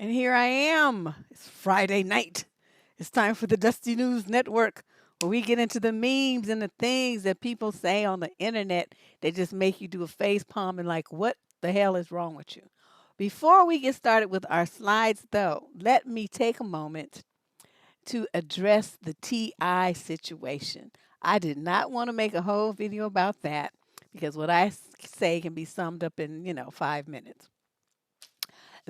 And here I am. It's Friday night. It's time for the Dusty News Network, where we get into the memes and the things that people say on the internet that just make you do a face palm and like, what the hell is wrong with you? Before we get started with our slides, though, let me take a moment to address the TI situation. I did not want to make a whole video about that because what I say can be summed up in, 5 minutes.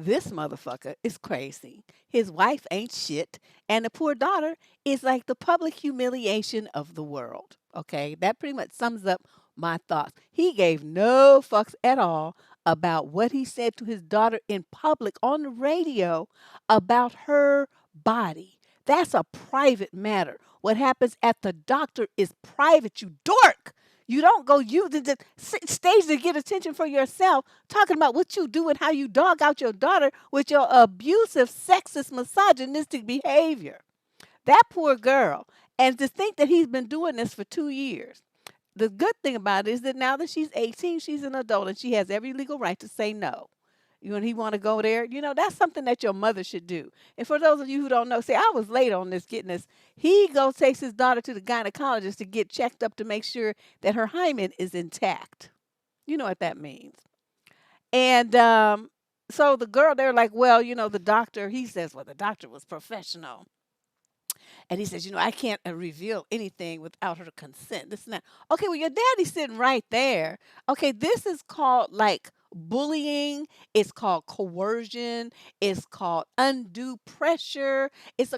This motherfucker is crazy. His wife ain't shit. And the poor daughter is like the public humiliation of the world. Okay. That pretty much sums up my thoughts. He gave no fucks at all about what he said to his daughter in public on the radio about her body. That's a private matter. What happens at the doctor is private, you dork. You don't go using the stage to get attention for yourself, talking about what you do and how you dog out your daughter with your abusive, sexist, misogynistic behavior. That poor girl. And to think that he's been doing this for 2 years. The good thing about it is that now that she's 18, she's an adult and she has every legal right to say no. You and he want to go there, that's something that your mother should do. And for those of you who don't know, say I was late on this getting this. He goes takes his daughter to the gynecologist to get checked up to make sure that her hymen is intact. You know what that means. And so the girl, they're like, well, the doctor, he says, well, the doctor was professional. And he says, I can't reveal anything without her consent. This and that. Okay, well, your daddy's sitting right there. Okay, this is called like bullying. It's called coercion. It's called undue pressure.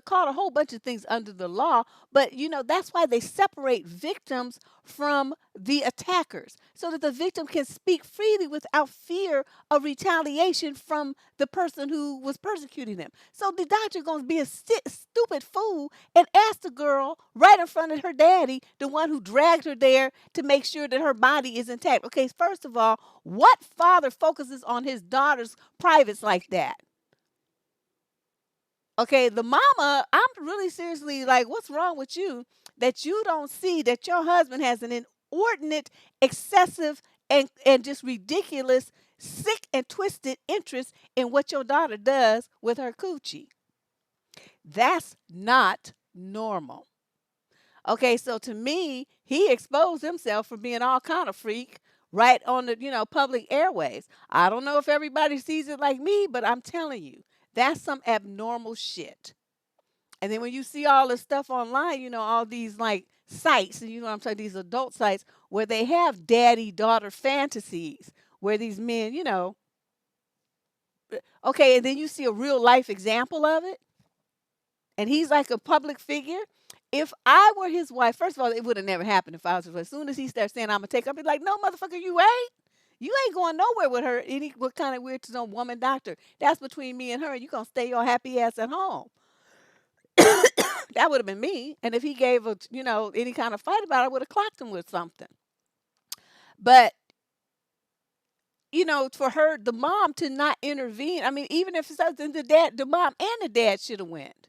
Called a whole bunch of things under the law. But, that's why they separate victims from the attackers so that the victim can speak freely without fear of retaliation from the person who was persecuting them. So the doctor going to be a stupid fool and ask the girl right in front of her daddy, the one who dragged her there, to make sure that her body is intact. Okay, first of all, what father focuses on his daughter's privates like that? Okay, the mama, I'm really seriously like, what's wrong with you that you don't see that your husband has an inordinate, excessive, and just ridiculous, sick and twisted interest in what your daughter does with her coochie? That's not normal. Okay, so to me, he exposed himself for being all kind of freak right on the, public airwaves. I don't know if everybody sees it like me, but I'm telling you, that's some abnormal shit. And then when you see all this stuff online, all these like sites, and I'm talking these adult sites where they have daddy daughter fantasies, where these men, okay, and then you see a real life example of it, and he's like a public figure. If I were his wife, first of all, it would have never happened if I was his wife. As soon as he starts saying I'm gonna take her, I'd be like, no, motherfucker, you ain't. You ain't going nowhere with her. What kind of weird to no woman doctor? That's between me and her, and you gonna stay your happy ass at home. That would have been me. And if he gave a, any kind of fight about it, I would have clocked him with something. But, for her, the mom to not intervene. I mean, even if it's something the mom and the dad should have went.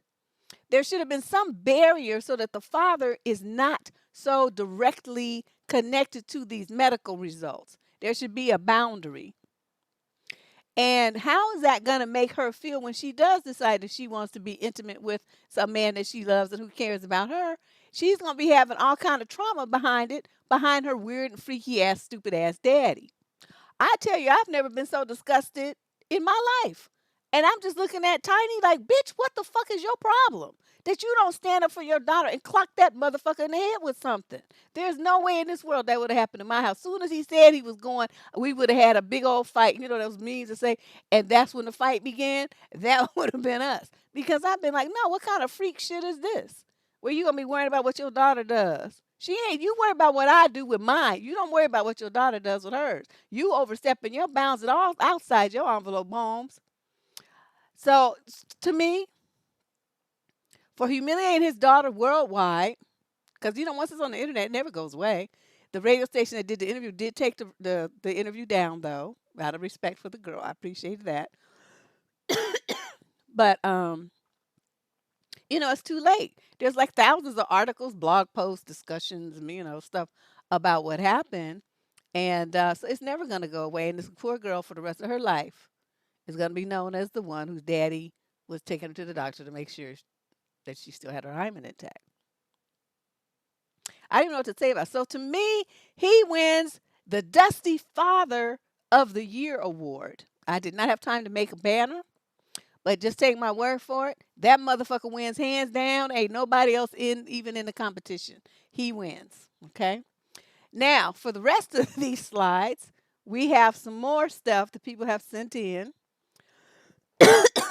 There should have been some barrier so that the father is not so directly connected to these medical results. There should be a boundary. And how is that going to make her feel when she does decide that she wants to be intimate with some man that she loves and who cares about her? She's going to be having all kind of trauma behind it, behind her weird and freaky ass, stupid ass daddy. I tell you, I've never been so disgusted in my life. And I'm just looking at Tiny like, bitch, what the fuck is your problem? That you don't stand up for your daughter and clock that motherfucker in the head with something. There's no way in this world that would have happened in my house. Soon as he said he was going, we would have had a big old fight. Those means to say, and that's when the fight began. That would have been us. Because I've been like, no, what kind of freak shit is this? Where you going to be worrying about what your daughter does? She ain't. You worry about what I do with mine. You don't worry about what your daughter does with hers. You overstepping your bounds at all outside your envelope bombs. So to me, for humiliating his daughter worldwide, because once it's on the internet, it never goes away. The radio station that did the interview did take the interview down, though, out of respect for the girl. I appreciated that. But it's too late. There's like thousands of articles, blog posts, discussions, stuff about what happened, and so it's never going to go away. And this poor girl, for the rest of her life, is going to be known as the one whose daddy was taking her to the doctor to make sure that she still had her hymen intact. I didn't know what to say about it. So to me, he wins the Dusty Father of the Year award. I did not have time to make a banner, but just take my word for it. That motherfucker wins hands down. Ain't nobody else even in the competition. He wins. Okay. Now, for the rest of these slides, we have some more stuff that people have sent in.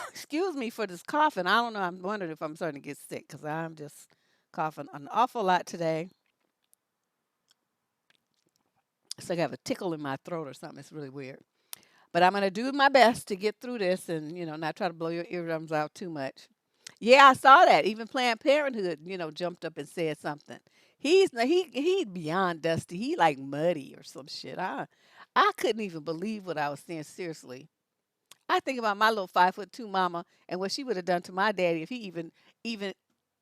Excuse me for this coughing. I don't know. I'm wondering if I'm starting to get sick because I'm just coughing an awful lot today. It's like I have a tickle in my throat or something. It's really weird. But I'm going to do my best to get through this and, not try to blow your eardrums out too much. Yeah, I saw that. Even Planned Parenthood, jumped up and said something. He's beyond Dusty. He like muddy or some shit. I couldn't even believe what I was seeing. Seriously, I think about my little 5'2" mama and what she would have done to my daddy if he even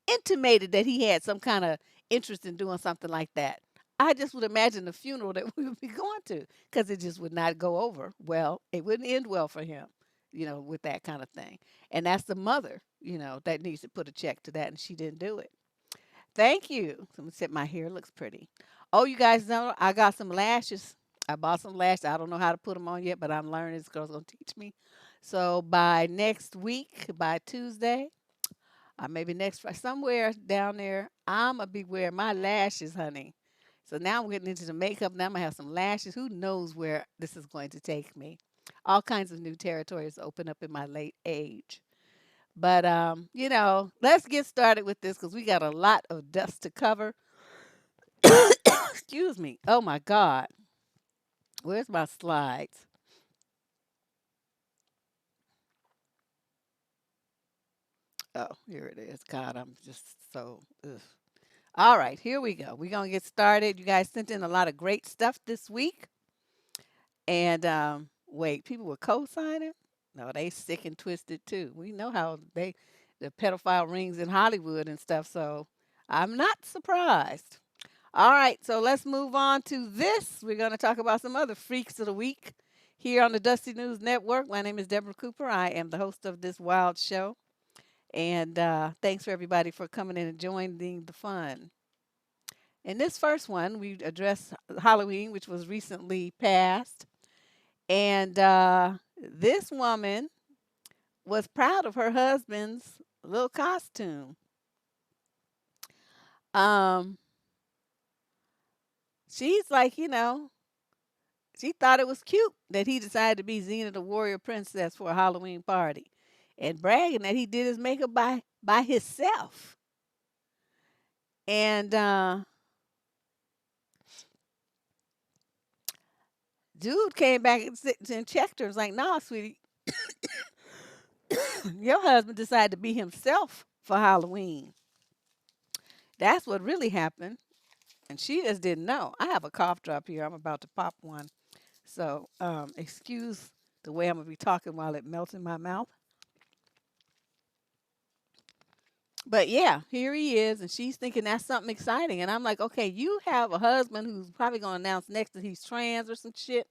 intimated that he had some kind of interest in doing something like that. I just would imagine the funeral that we would be going to because it just would not go over well. It wouldn't end well for him, with that kind of thing. And that's the mother, that needs to put a check to that, and she didn't do it. Thank you. Someone said my hair looks pretty. Oh, you guys know I got some lashes. I bought some lashes. I don't know how to put them on yet, but I'm learning. This girl's going to teach me. So by next week, by Tuesday, or maybe next Friday, somewhere down there, I'm going to be wearing my lashes, honey. So now I'm getting into the makeup. Now I'm going to have some lashes. Who knows where this is going to take me? All kinds of new territories open up in my late age. But, let's get started with this because we got a lot of dust to cover. Excuse me. Oh, my God. Where's my slides? Oh, here it is. God, I'm just so. Ugh. All right, here we go. We're going to get started. You guys sent in a lot of great stuff this week. And wait, people were co-signing? No, they sick and twisted too. We know how the pedophile rings in Hollywood and stuff, so I'm not surprised. All right, so let's move on to this. We're going to talk about some other freaks of the week here on the Dusty News Network. My name is Deborrah Cooper. I am the host of this wild show. And thanks for everybody for coming in and joining the fun. In this first one, we addressed Halloween, which was recently passed. And this woman was proud of her husband's little costume. She's like, she thought it was cute that he decided to be Xena the Warrior Princess for a Halloween party and bragging that he did his makeup by himself. And dude came back and checked her. It was like, nah, sweetie, your husband decided to be himself for Halloween. That's what really happened. And she just didn't know. I have a cough drop here. I'm about to pop one. So excuse the way I'm going to be talking while it melts in my mouth. But yeah, here he is. And she's thinking that's something exciting. And I'm like, okay, you have a husband who's probably going to announce next that he's trans or some shit.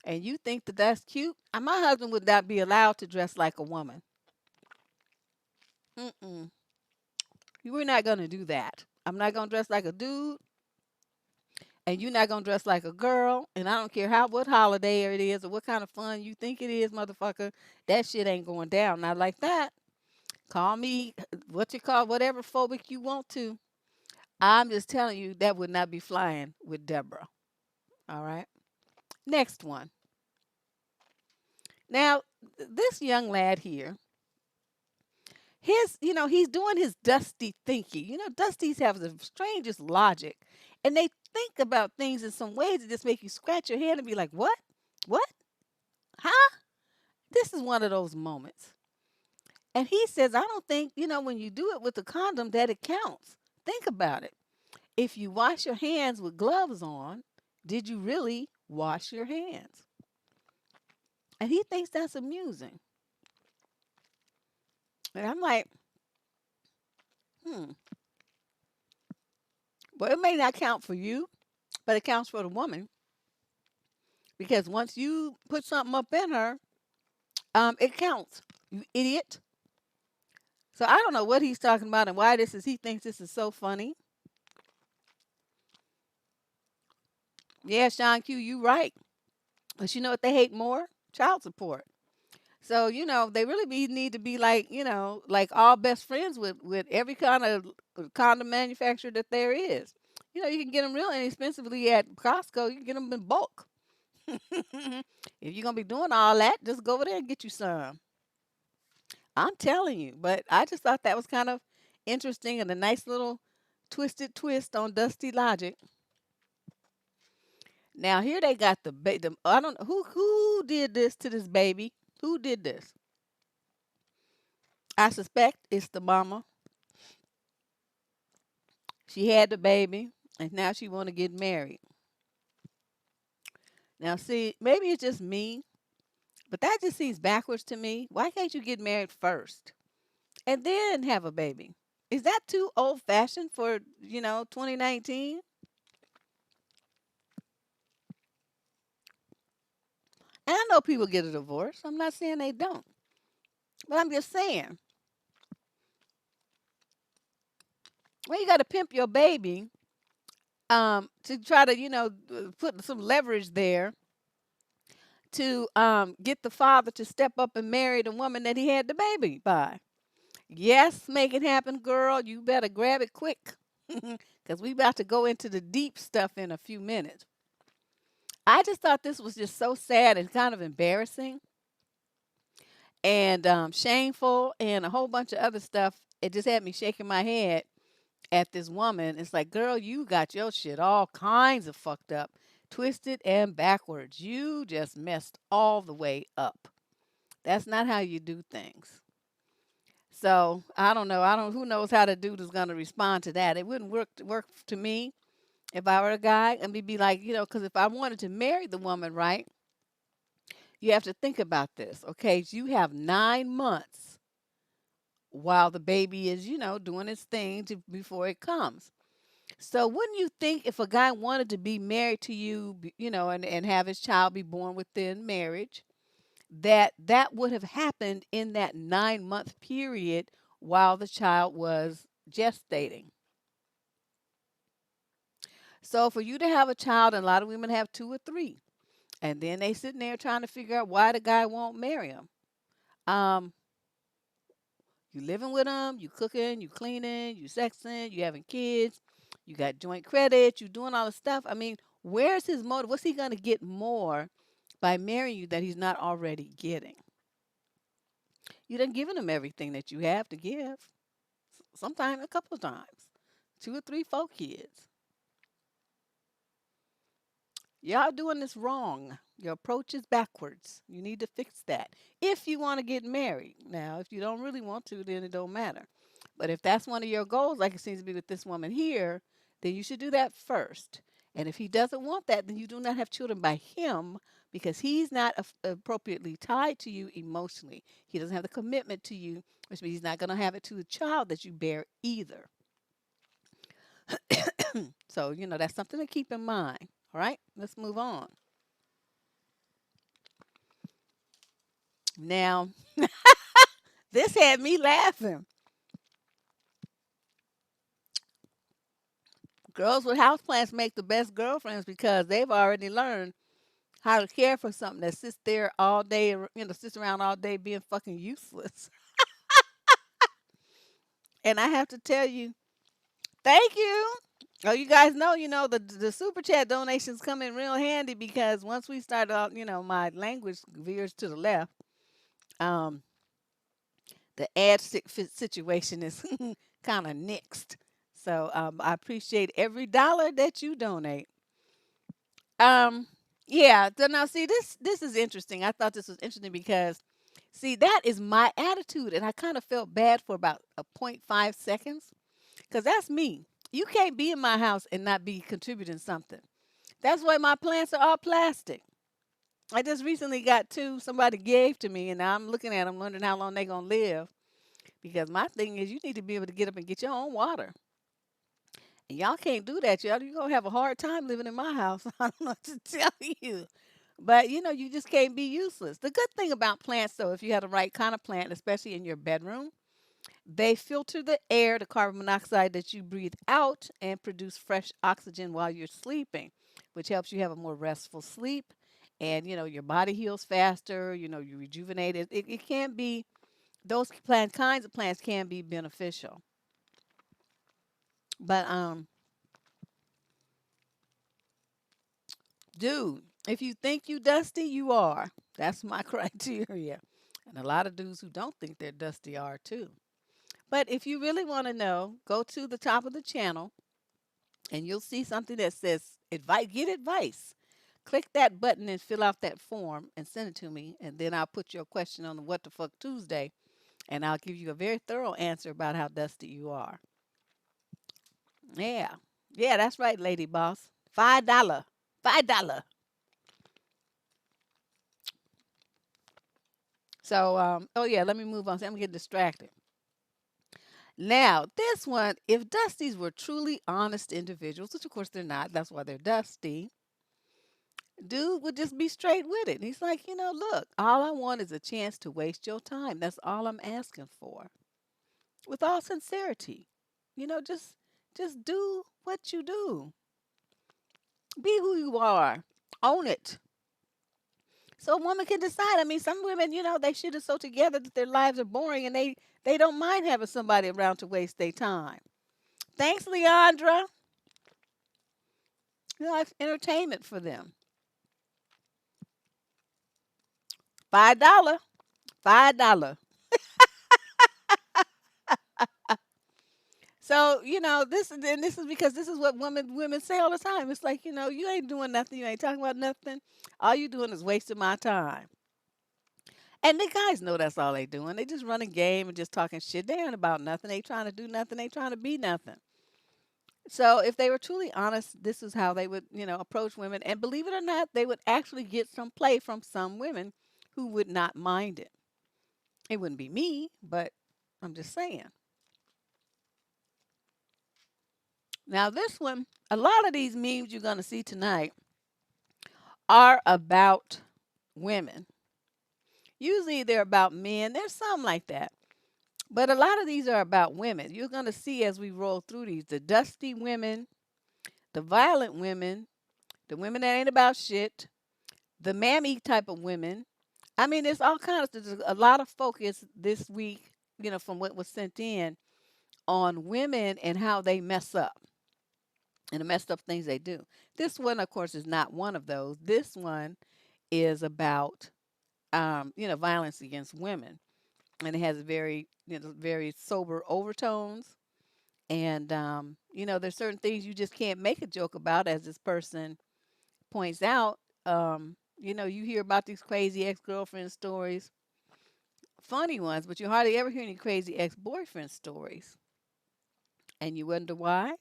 And you think that that's cute? My husband would not be allowed to dress like a woman. Mm-mm. We're not going to do that. I'm not going to dress like a dude. And you're not gonna dress like a girl, and I don't care what holiday it is or what kind of fun you think it is, motherfucker. That shit ain't going down. Not like that. Call me what you call whatever phobic you want to. I'm just telling you that would not be flying with Deborah. All right. Next one. Now, this young lad here, he's doing his dusty thinking. Dusties have the strangest logic, and they think about things in some ways that just make you scratch your head and be like, what? What? Huh? This is one of those moments. And he says, I don't think, when you do it with a condom that it counts. Think about it. If you wash your hands with gloves on, did you really wash your hands? And he thinks that's amusing. And I'm like, well, it may not count for you, but it counts for the woman. Because once you put something up in her, it counts. You idiot. So I don't know what he's talking about and why he thinks this is so funny. Yeah, Sean Q, you right. But you know what they hate more? Child support. So, they really need to be like, like all best friends with every kind of condom manufacturer that there is. You can get them real inexpensively at Costco. You can get them in bulk. If you're going to be doing all that, just go over there and get you some. I'm telling you. But I just thought that was kind of interesting and a nice little twisted twist on Dusty Logic. Now here they got I don't know who did this to this baby. Who did this? I suspect it's the mama. She had the baby, and now she want to get married. Now, see, maybe it's just me, but that just seems backwards to me. Why can't you get married first and then have a baby? Is that too old fashioned for 2019? And I know people get a divorce. I'm not saying they don't, but I'm just saying, well, you got to pimp your baby to try to put some leverage there to get the father to step up and marry the woman that he had the baby by. Yes, make it happen, girl. You better grab it quick because we about to go into the deep stuff in a few minutes. I just thought this was just so sad and kind of embarrassing and shameful and a whole bunch of other stuff. It just had me shaking my head at this woman. It's like, girl, you got your shit all kinds of fucked up, twisted and backwards. You just messed all the way up. That's not how you do things. So I don't know. I don't. Who knows how the dude is going to respond to that? It wouldn't work to me if I were a guy, and we'd be like, because if I wanted to marry the woman, right, you have to think about this. Okay, so you have 9 months while the baby is, doing its thing before it comes. So wouldn't you think if a guy wanted to be married to you, and have his child be born within marriage, that would have happened in that 9 month period while the child was gestating. So for you to have a child, and a lot of women have two or three, and then they sitting there trying to figure out why the guy won't marry them. Um, you living with them, you cooking, you cleaning, you sexing, you having kids, you got joint credit, you doing all the stuff. I mean, where's his motive? What's he gonna get more by marrying you that he's not already getting? You done given him everything that you have to give. Sometimes a couple of times, two or three, four kids. Y'all doing this wrong. Your approach is backwards. You need to fix that. If you want to get married. Now, if you don't really want to, then it don't matter. But if that's one of your goals, like it seems to be with this woman here, then you should do that first. And if he doesn't want that, then you do not have children by him because he's not appropriately tied to you emotionally. He doesn't have the commitment to you, which means he's not going to have it to the child that you bear either. So, that's something to keep in mind. All right, let's move on. Now, this had me laughing. Girls with houseplants make the best girlfriends because they've already learned how to care for something that sits there all day, sits around all day being fucking useless. And I have to tell you, thank you. Oh, you guys know, the super chat donations come in real handy because once we start out, my language veers to the left. Um, the situation is kind of nixed. So I appreciate every dollar that you donate. Um, yeah. So now, see, this is interesting. I thought this was interesting because, see, that is my attitude, and I kind of felt bad for about a 0.5 seconds because that's me. You can't be in my house and not be contributing something. That's why my plants are all plastic. I just recently got two somebody gave to me, and now I'm looking at them, wondering how long they're gonna live. Because my thing is, you need to be able to get up and get your own water. And y'all can't do that. Y'all, you're going to have a hard time living in my house. I don't know what to tell you. But, you just can't be useless. The good thing about plants, though, if you have the right kind of plant, especially in your bedroom, They filter the air, the carbon monoxide that you breathe out, and produce fresh oxygen while you're sleeping, which helps you have a more restful sleep. And your body heals faster. You rejuvenate it. It can be those kinds of plants can be beneficial. But dude, if you think you dusty, you are. That's my criteria. And a lot of dudes who don't think they're dusty are too. But if you really want to know, go to the top of the channel and you'll see something that says advice, get advice. Click that button and fill out that form and send it to me. And then I'll put your question on the What the Fuck Tuesday and I'll give you a very thorough answer about how dusty you are. Yeah. Yeah, that's right, lady boss. $5. $5. So, oh yeah, let me move on. I'm getting distracted. Now, this one, if Dusties were truly honest individuals, which of course they're not, that's why they're dusty, dude would just be straight with it. He's like, look, all I want is a chance to waste your time. That's all I'm asking for. With all sincerity. Just do what you do. Be who you are. Own it. So a woman can decide. I mean, some women, they shit are so together that their lives are boring and they don't mind having somebody around to waste their time. Thanks, Leandra. It's entertainment for them. $5. $5. So, this is because this is what women say all the time. It's like, you ain't doing nothing, you ain't talking about nothing. All you doing is wasting my time. And the guys know that's all they doing. They just running game and just talking shit. They ain't about nothing. They trying to do nothing. They trying to be nothing. So if they were truly honest, this is how they would, approach women. And believe it or not, they would actually get some play from some women who would not mind it. It wouldn't be me, but I'm just saying. Now, this one, a lot of these memes you're going to see tonight are about women. Usually they're about men. There's some like that. But a lot of these are about women. You're going to see as we roll through these the dusty women, the violent women, the women that ain't about shit, the mammy type of women. I mean, there's all kinds of, there's a lot of focus this week, from what was sent in on women and how they mess up and the messed up things they do. This one, of course, is not one of those. This one is about, violence against women. And it has very sober overtones. And, there's certain things you just can't make a joke about, as this person points out. You hear about these crazy ex girlfriend stories, funny ones, but you hardly ever hear any crazy ex boyfriend stories. And you wonder why.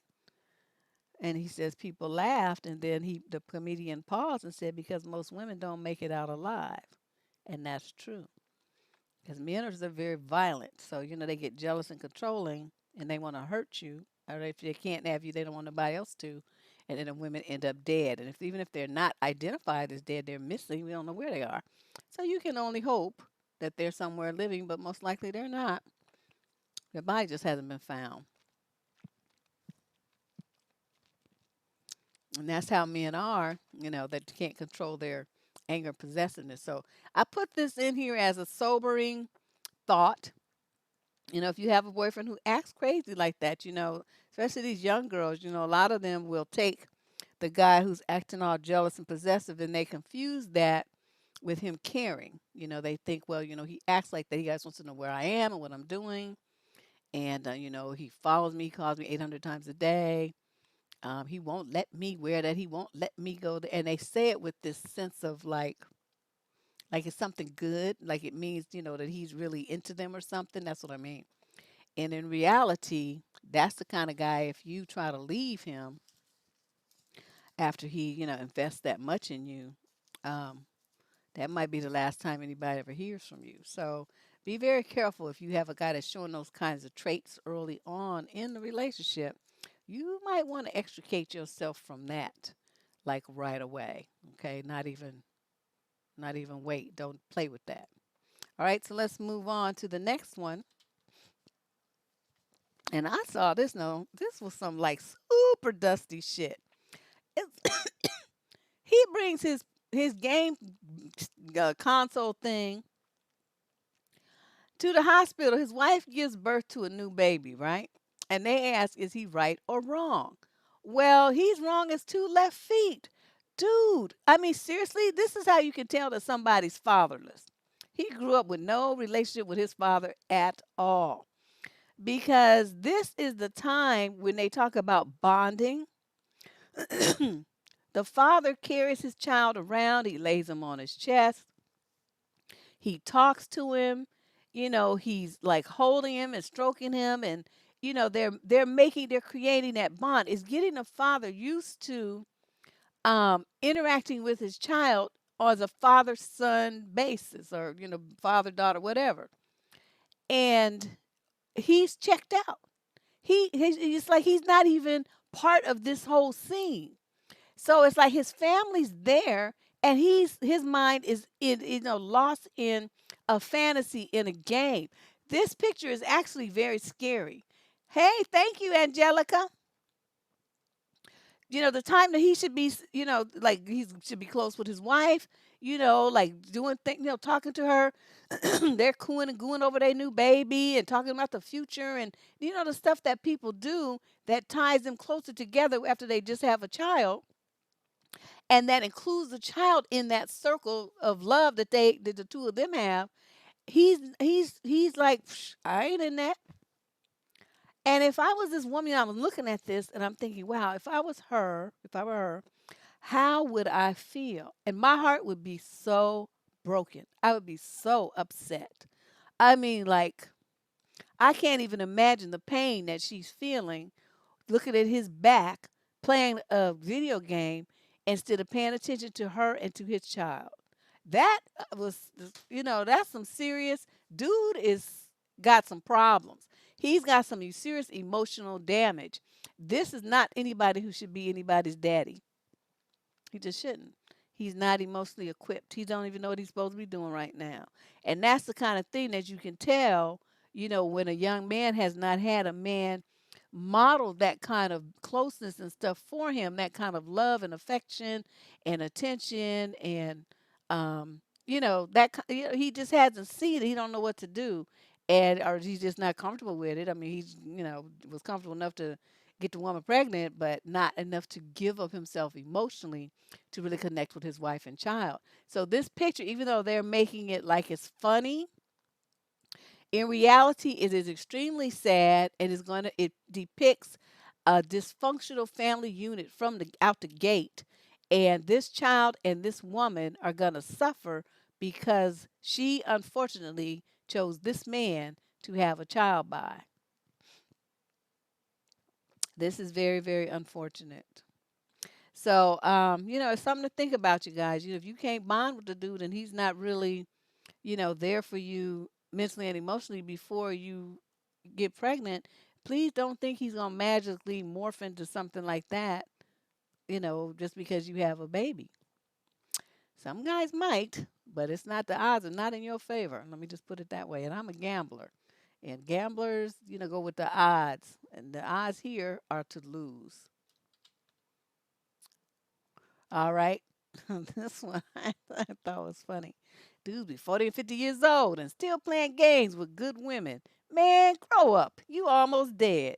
And he says people laughed, and then the comedian paused and said, because most women don't make it out alive. And that's true. Because men are very violent. So, they get jealous and controlling, and they want to hurt you. Or if they can't have you, they don't want nobody else to. And then the women end up dead. And even if they're not identified as dead, they're missing. We don't know where they are. So you can only hope that they're somewhere living, but most likely they're not. Their body just hasn't been found. And that's how men are, that can't control their anger and possessiveness. So I put this in here as a sobering thought. If you have a boyfriend who acts crazy like that, especially these young girls, a lot of them will take the guy who's acting all jealous and possessive and they confuse that with him caring. They think, well, he acts like that. He guys wants to know where I am and what I'm doing. And, he follows me, calls me 800 times a day. He won't let me wear that. He won't let me go there. And they say it with this sense of like it's something good, like it means, that he's really into them or something. That's what I mean. And in reality, that's the kind of guy, if you try to leave him after he, invests that much in you, um, that might be the last time anybody ever hears from you. So be very careful if you have a guy that's showing those kinds of traits early on in the relationship. You might want to extricate yourself from that like right away. Okay, not even wait. Don't play with that. All right, so let's move on to the next one. And I saw this. No, this was some like super dusty shit. It's, he brings his game console thing to the hospital. His wife gives birth to a new baby, right? And they ask, is he right or wrong? Well, he's wrong as two left feet. Dude, I mean, seriously, this is how you can tell that somebody's fatherless. He grew up with no relationship with his father at all. Because this is the time when they talk about bonding. The father carries his child around, he lays him on his chest, he talks to him, he's like holding him and stroking him, and they're creating that bond. It's getting the father used to interacting with his child as a father son basis, or father daughter, whatever. And he's checked out. He's like he's not even part of this whole scene. So it's like his family's there, and his mind is in lost in a fantasy, in a game. This picture is actually very scary. Hey, thank you, Angelica. The time that he should be, like he should be close with his wife, like doing things, talking to her. They're cooing and gooing over their new baby and talking about the future, and the stuff that people do that ties them closer together after they just have a child, and that includes the child in that circle of love that the two of them have. He's like, "Psh, I ain't in that." And if I was this woman, I was looking at this and I'm thinking, wow, if I were her, how would I feel? And my heart would be so broken. I would be so upset. I mean, like, I can't even imagine the pain that she's feeling looking at his back, playing a video game instead of paying attention to her and to his child. That that's some serious dude is got some problems. He's got some serious emotional damage. This is not anybody who should be anybody's daddy. He just shouldn't. He's not emotionally equipped. He don't even know what he's supposed to be doing right now. And that's the kind of thing that you can tell, when a young man has not had a man model that kind of closeness and stuff for him, that kind of love and affection and attention, and he just hasn't seen it. He don't know what to do, and or he's just not comfortable with it. I mean, he's was comfortable enough to get the woman pregnant, but not enough to give of himself emotionally to really connect with his wife and child. So this picture, even though they're making it like it's funny, in reality it is extremely sad, and it depicts a dysfunctional family unit from the out the gate. And this child and this woman are going to suffer because she unfortunately chose this man to have a child by. This is very, very unfortunate. So, it's something to think about, you guys. If you can't bond with the dude and he's not really, there for you mentally and emotionally before you get pregnant, please don't think he's going to magically morph into something like that, just because you have a baby. Some guys might, but it's not, the odds are not in your favor. Let me just put it that way. And I'm a gambler. And gamblers, go with the odds. And the odds here are to lose. All right. This one I thought was funny. Dudes be 40 and 50 years old and still playing games with good women. Man, grow up. You almost dead.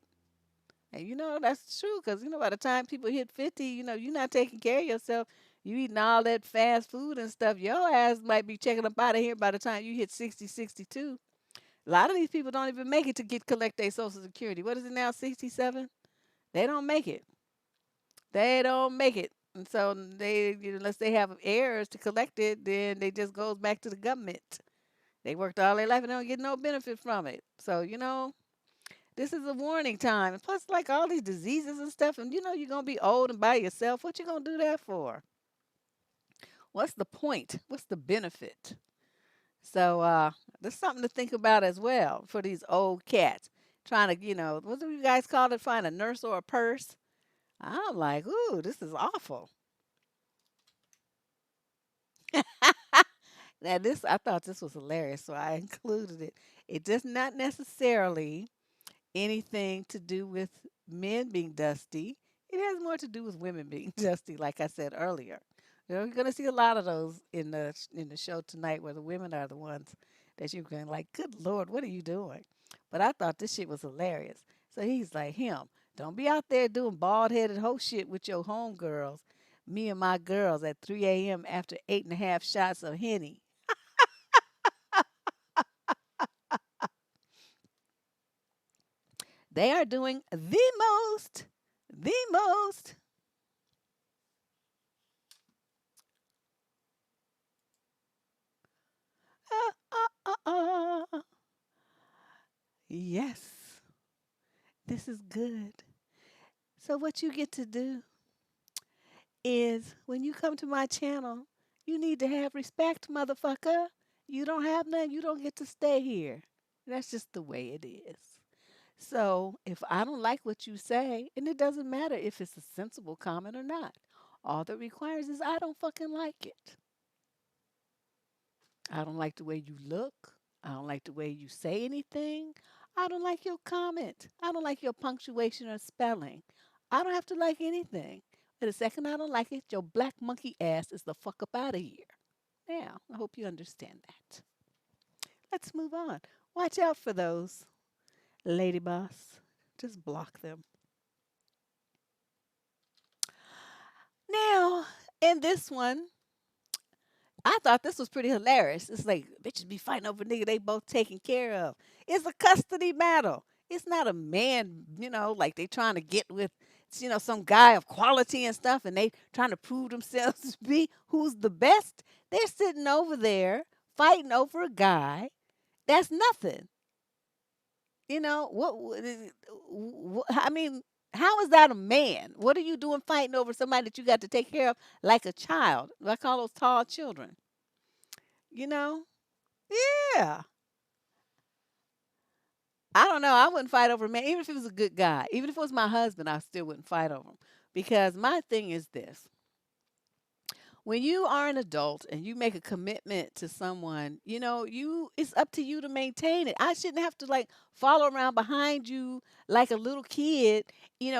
And that's true, because by the time people hit 50, you're not taking care of yourself. You eating all that fast food and stuff. Your ass might be checking up out of here by the time you hit 60, 62. A lot of these people don't even make it to collect their Social Security. What is it now, 67? They don't make it. They don't make it. And so unless they have heirs to collect it, then they just goes back to the government. They worked all their life and don't get no benefit from it. So, this is a warning time. And plus, like all these diseases and stuff, and you're gonna be old and by yourself. What you gonna do that for? What's the point? What's the benefit? So there's something to think about as well for these old cats. Trying to, what do you guys call it? Find a nurse or a purse. I'm like, ooh, this is awful. Now this, I thought this was hilarious, so I included it. It does not necessarily anything to do with men being dusty. It has more to do with women being dusty, like I said earlier. You're going to see a lot of those in the show tonight, where the women are the ones that you're going like, "Good Lord, what are you doing?" But I thought this shit was hilarious. So he's like, "Him, don't be out there doing bald headed hoe shit with your homegirls. Me and my girls at 3 a.m. after 8.5 shots of henny. They are doing the most." Yes, this is good. So what you get to do is when you come to my channel, you need to have respect, motherfucker. You don't have none, you don't get to stay here. That's just the way it is. So if I don't like what you say, and it doesn't matter if it's a sensible comment or not, all that requires is I don't fucking like it. I don't like the way you look. I don't like the way you say anything. I don't like your comment. I don't like your punctuation or spelling. I don't have to like anything. But the second I don't like it, your black monkey ass is the fuck up out of here. Now, I hope you understand that. Let's move on. Watch out for those, lady boss. Just block them. Now, in this one, I thought this was pretty hilarious. It's like bitches be fighting over a nigga they both taken care of. It's a custody battle. It's not a man, like they trying to get with, some guy of quality and stuff, and they trying to prove themselves to be who's the best. They're sitting over there fighting over a guy. That's nothing. I mean, how is that a man? What are you doing fighting over somebody that you got to take care of like a child? I call those tall children. You know? Yeah. I don't know. I wouldn't fight over a man, even if he was a good guy. Even if it was my husband, I still wouldn't fight over him. Because my thing is this: when you are an adult and you make a commitment to someone, it's up to you to maintain it. I shouldn't have to like follow around behind you like a little kid,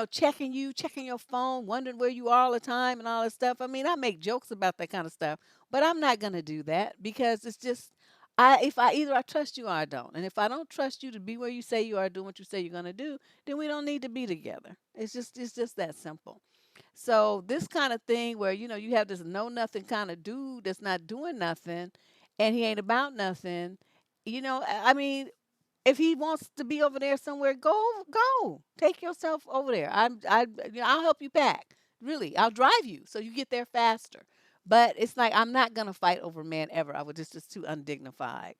checking you, checking your phone, wondering where you are all the time and all that stuff. I mean, I make jokes about that kind of stuff, but I'm not gonna do that because it's just if I either I trust you or I don't. And if I don't trust you to be where you say you are, doing what you say you're gonna do, then we don't need to be together. It's just that simple. So this kind of thing where you have this know nothing kind of dude that's not doing nothing, and he ain't about nothing. I mean, if he wants to be over there somewhere, go, take yourself over there. I'll help you pack. Really, I'll drive you so you get there faster. But it's like I'm not gonna fight over a man ever. I would just too undignified.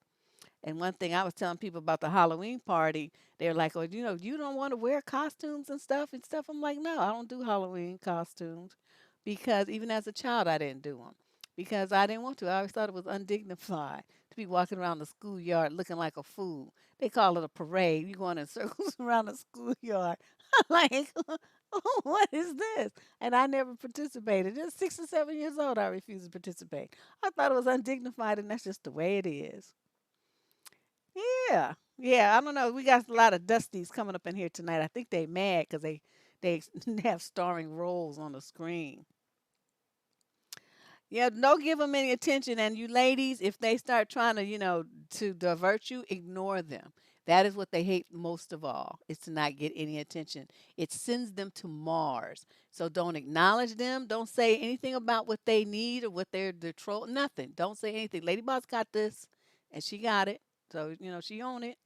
And one thing I was telling people about the Halloween party, they're like, "Oh, you don't want to wear costumes and stuff and stuff." I'm like, "No, I don't do Halloween costumes because even as a child, I didn't do them because I didn't want to. I always thought it was undignified to be walking around the schoolyard looking like a fool. They call it a parade. You going in circles around the schoolyard, like." What is this? And I never participated. Just 6 or 7 years old, I refused to participate. I thought it was undignified, and that's just the way it is. Yeah, yeah. I don't know. We got a lot of dusties coming up in here tonight. I think they mad because they have starring roles on the screen. Yeah, don't give them any attention. And you ladies, if they start trying to, to divert you, ignore them. That is what they hate most of all, is to not get any attention. It sends them to Mars. So don't acknowledge them. Don't say anything about what they need or what they're troll. Nothing. Don't say anything. Lady Boss got this, and she got it. So she own it.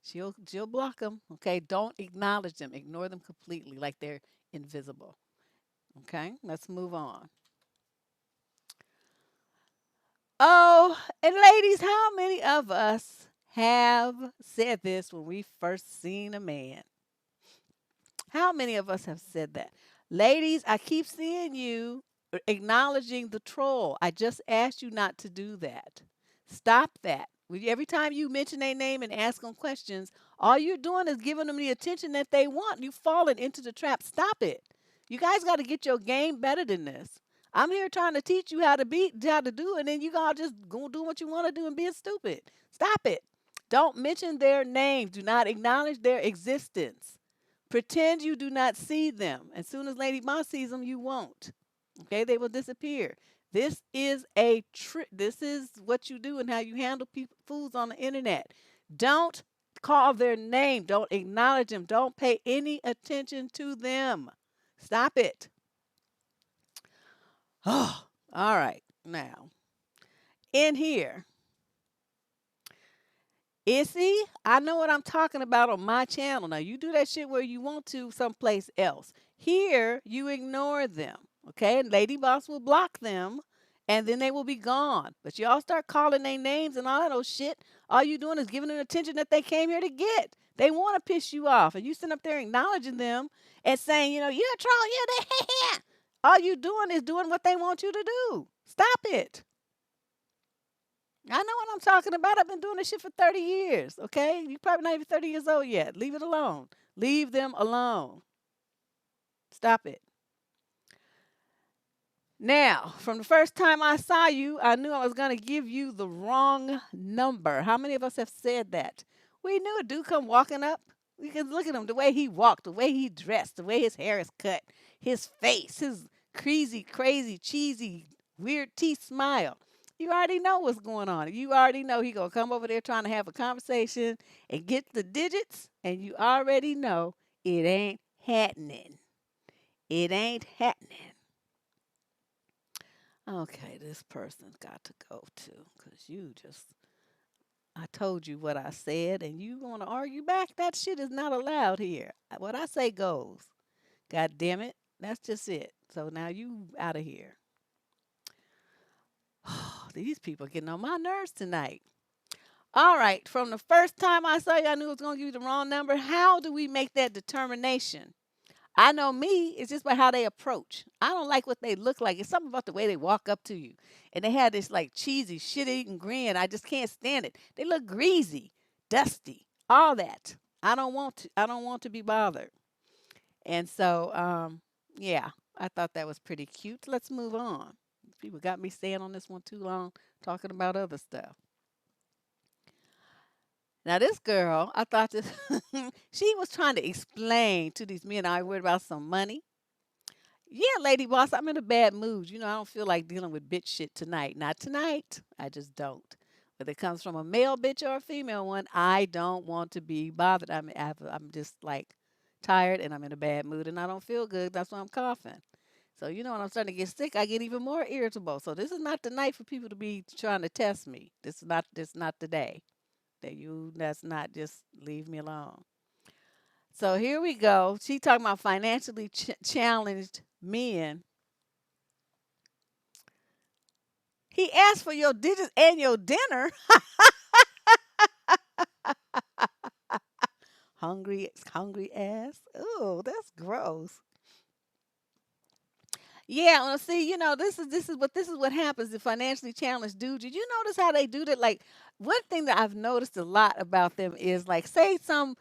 She'll block them. Okay, don't acknowledge them. Ignore them completely, like they're invisible. Okay, let's move on. Oh, and ladies, how many of us have said this when we first seen a man? How many of us have said that? Ladies, I keep seeing you acknowledging the troll. I just asked you not to do that. Stop that. Every time you mention their name and ask them questions, all you're doing is giving them the attention that they want. You've fallen into the trap. Stop it. You guys got to get your game better than this. I'm here trying to teach you how to do it, and then you all just go do what you want to do and being stupid. Stop it. Don't mention their name. Do not acknowledge their existence. Pretend you do not see them. As soon as Lady Boss sees them, you won't. Okay, they will disappear. This is a trick. This is what you do and how you handle people, fools on the internet. Don't call their name. Don't acknowledge them. Don't pay any attention to them. Stop it. Oh, all right. Now, in here, Issy, I know what I'm talking about on my channel. Now, you do that shit where you want to someplace else. Here, you ignore them, okay? And Lady Boss will block them, and then they will be gone. But y'all start calling their names and all that old shit. All you doing is giving them attention that they came here to get. They want to piss you off, and you sit up there acknowledging them and saying, you're a troll, you're the all you doing is doing what they want you to do. Stop it. I know what I'm talking about. I've been doing this shit for 30 years, okay? You probably not even 30 years old yet. Leave it alone. Leave them alone. Stop it. Now, from the first time I saw you, I knew I was going to give you the wrong number. How many of us have said that? We knew a dude come walking up. We could look at him, the way he walked, the way he dressed, the way his hair is cut, his face, his crazy, cheesy, weird teeth smile. You already know what's going on. You already know he gonna come over there trying to have a conversation and get the digits, and you already know it ain't happening. It ain't happening. Okay, this person's got to go too, because I told you what I said, and you want to argue back? That shit is not allowed here. What I say goes. God damn it. That's just it. So now you out of here. These people getting on my nerves tonight. All right, from the first time I saw you, I knew I was going to give you the wrong number. How do we make that determination? I know me, it's just by how they approach. I don't like what they look like. It's something about the way they walk up to you. And they have this like cheesy, shit-eating grin. I just can't stand it. They look greasy, dusty, all that. I don't want to be bothered. And so, yeah, I thought that was pretty cute. Let's move on. People got me staying on this one too long, talking about other stuff. Now, this girl, I thought this, she was trying to explain to these men I worried about some money. Yeah, lady boss, I'm in a bad mood. I don't feel like dealing with bitch shit tonight. Not tonight. I just don't. Whether it comes from a male bitch or a female one, I don't want to be bothered. I'm just like tired and I'm in a bad mood and I don't feel good. That's why I'm coughing. So, when I'm starting to get sick, I get even more irritable. So this is not the night for people to be trying to test me. This is not the day. That's not, just leave me alone. So here we go. She talking about financially challenged men. He asked for your digits and your dinner. Hungry ass. Oh, that's gross. Yeah, well, see, this is what happens to financially challenged dudes. Did you notice how they do that? Like, one thing that I've noticed a lot about them is like, say some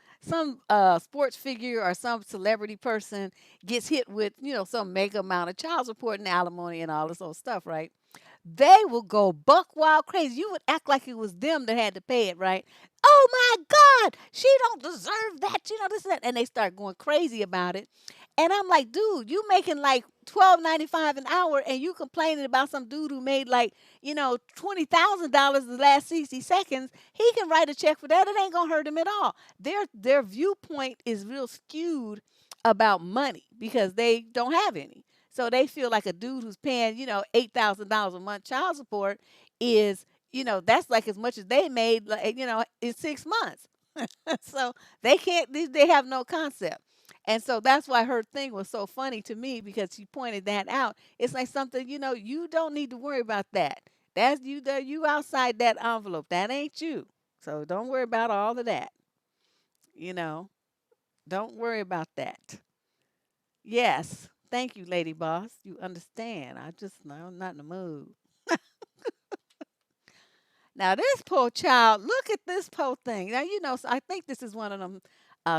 sports figure or some celebrity person gets hit with some mega amount of child support and alimony and all this old stuff, right? They will go buck wild crazy. You would act like it was them that had to pay it, right? Oh my God, she don't deserve that. This and that, and they start going crazy about it. And I'm like, dude, you making like $12.95 an hour, and you complaining about some dude who made like $20,000 the last 60 seconds. He can write a check for that. It ain't gonna hurt him at all. Their viewpoint is real skewed about money because they don't have any. So they feel like a dude who's paying $8,000 a month child support is that's like as much as they made like, in 6 months. So they can't. They have no concept. And so that's why her thing was so funny to me because she pointed that out. It's like something, you don't need to worry about that. That's you outside that envelope. That ain't you. So don't worry about all of that. You know, don't worry about that. Yes. Thank you, Lady Boss. You understand. I'm not in the mood. Now this poor child, look at this poor thing. Now so I think this is one of them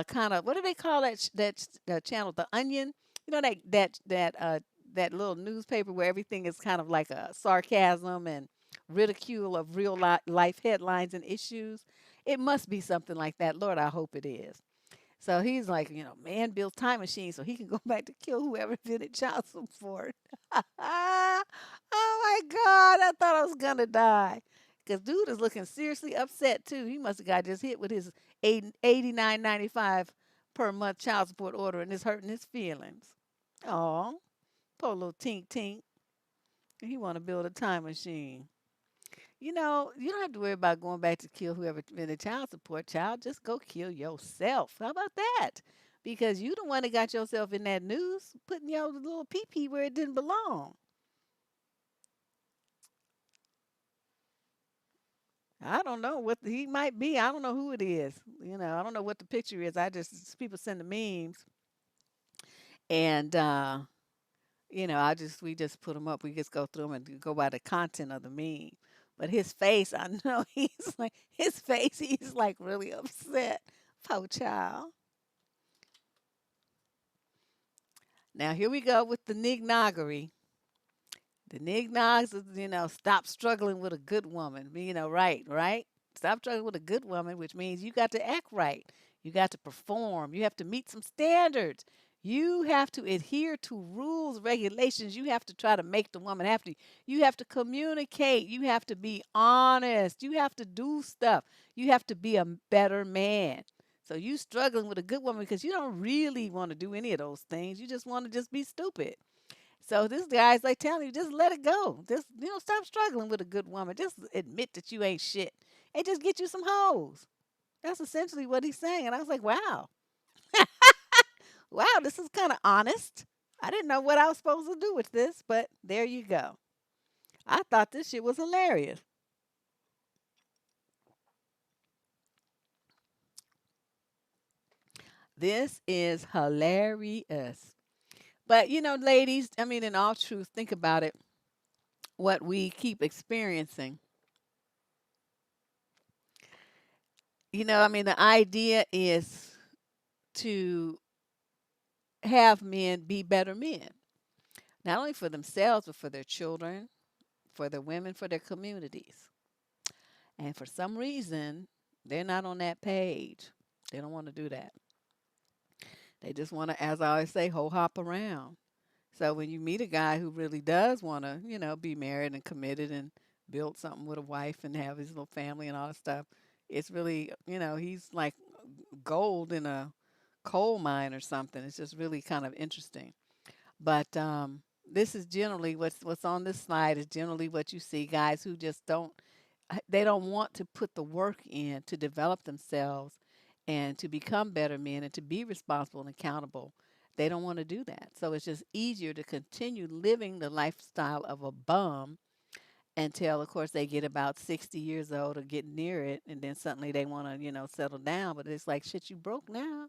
kind of, what do they call that channel, The Onion? That little newspaper where everything is kind of like a sarcasm and ridicule of real life headlines and issues. It must be something like that. Lord, I hope it is. So he's like, man builds time machine so he can go back to kill whoever invented child support. Oh my God, I thought I was gonna die. Cause dude is looking seriously upset too. He must have got just hit with his 89.95 per month child support order and it's hurting his feelings. Oh, poor little tink tink. He want to build a time machine. You don't have to worry about going back to kill whoever invented child support. Child, just go kill yourself. How about that? Because you the one that got yourself in that news, putting your little pee pee where it didn't belong. I don't know what he might be. I don't know who it is. I don't know what the picture is. People send the memes, and we just put them up. We just go through them and go by the content of the meme. But his face, I know he's like really upset. Poor child. Now here we go with the nignoggery. The nignogs is, stop struggling with a good woman. Right, right? Stop struggling with a good woman, which means you got to act right. You got to perform. You have to meet some standards. You have to adhere to rules, regulations. You have to try to make the woman happy. You have to communicate. You have to be honest. You have to do stuff. You have to be a better man. So you struggling with a good woman because you don't really want to do any of those things. You just want to just be stupid. So this guy's like telling you, just let it go. Just stop struggling with a good woman. Just admit that you ain't shit, and just get you some hoes. That's essentially what he's saying. And I was like, wow, wow, this is kind of honest. I didn't know what I was supposed to do with this, but there you go. I thought this shit was hilarious. This is hilarious. But ladies, I mean, in all truth, think about it. What we keep experiencing. I mean, the idea is to have men be better men, not only for themselves, but for their children, for their women, for their communities. And for some reason, they're not on that page. They don't want to do that. They just want to, as I always say, ho hop around. So when you meet a guy who really does want to, be married and committed and build something with a wife and have his little family and all that stuff, it's really, he's like gold in a coal mine or something. It's just really kind of interesting. But this is generally what's on this slide is generally what you see guys who just they don't want to put the work in to develop themselves and to become better men and to be responsible and accountable. They don't want to do that. So it's just easier to continue living the lifestyle of a bum until, of course, they get about 60 years old or get near it. And then suddenly they want to, settle down. But it's like, shit, you broke now.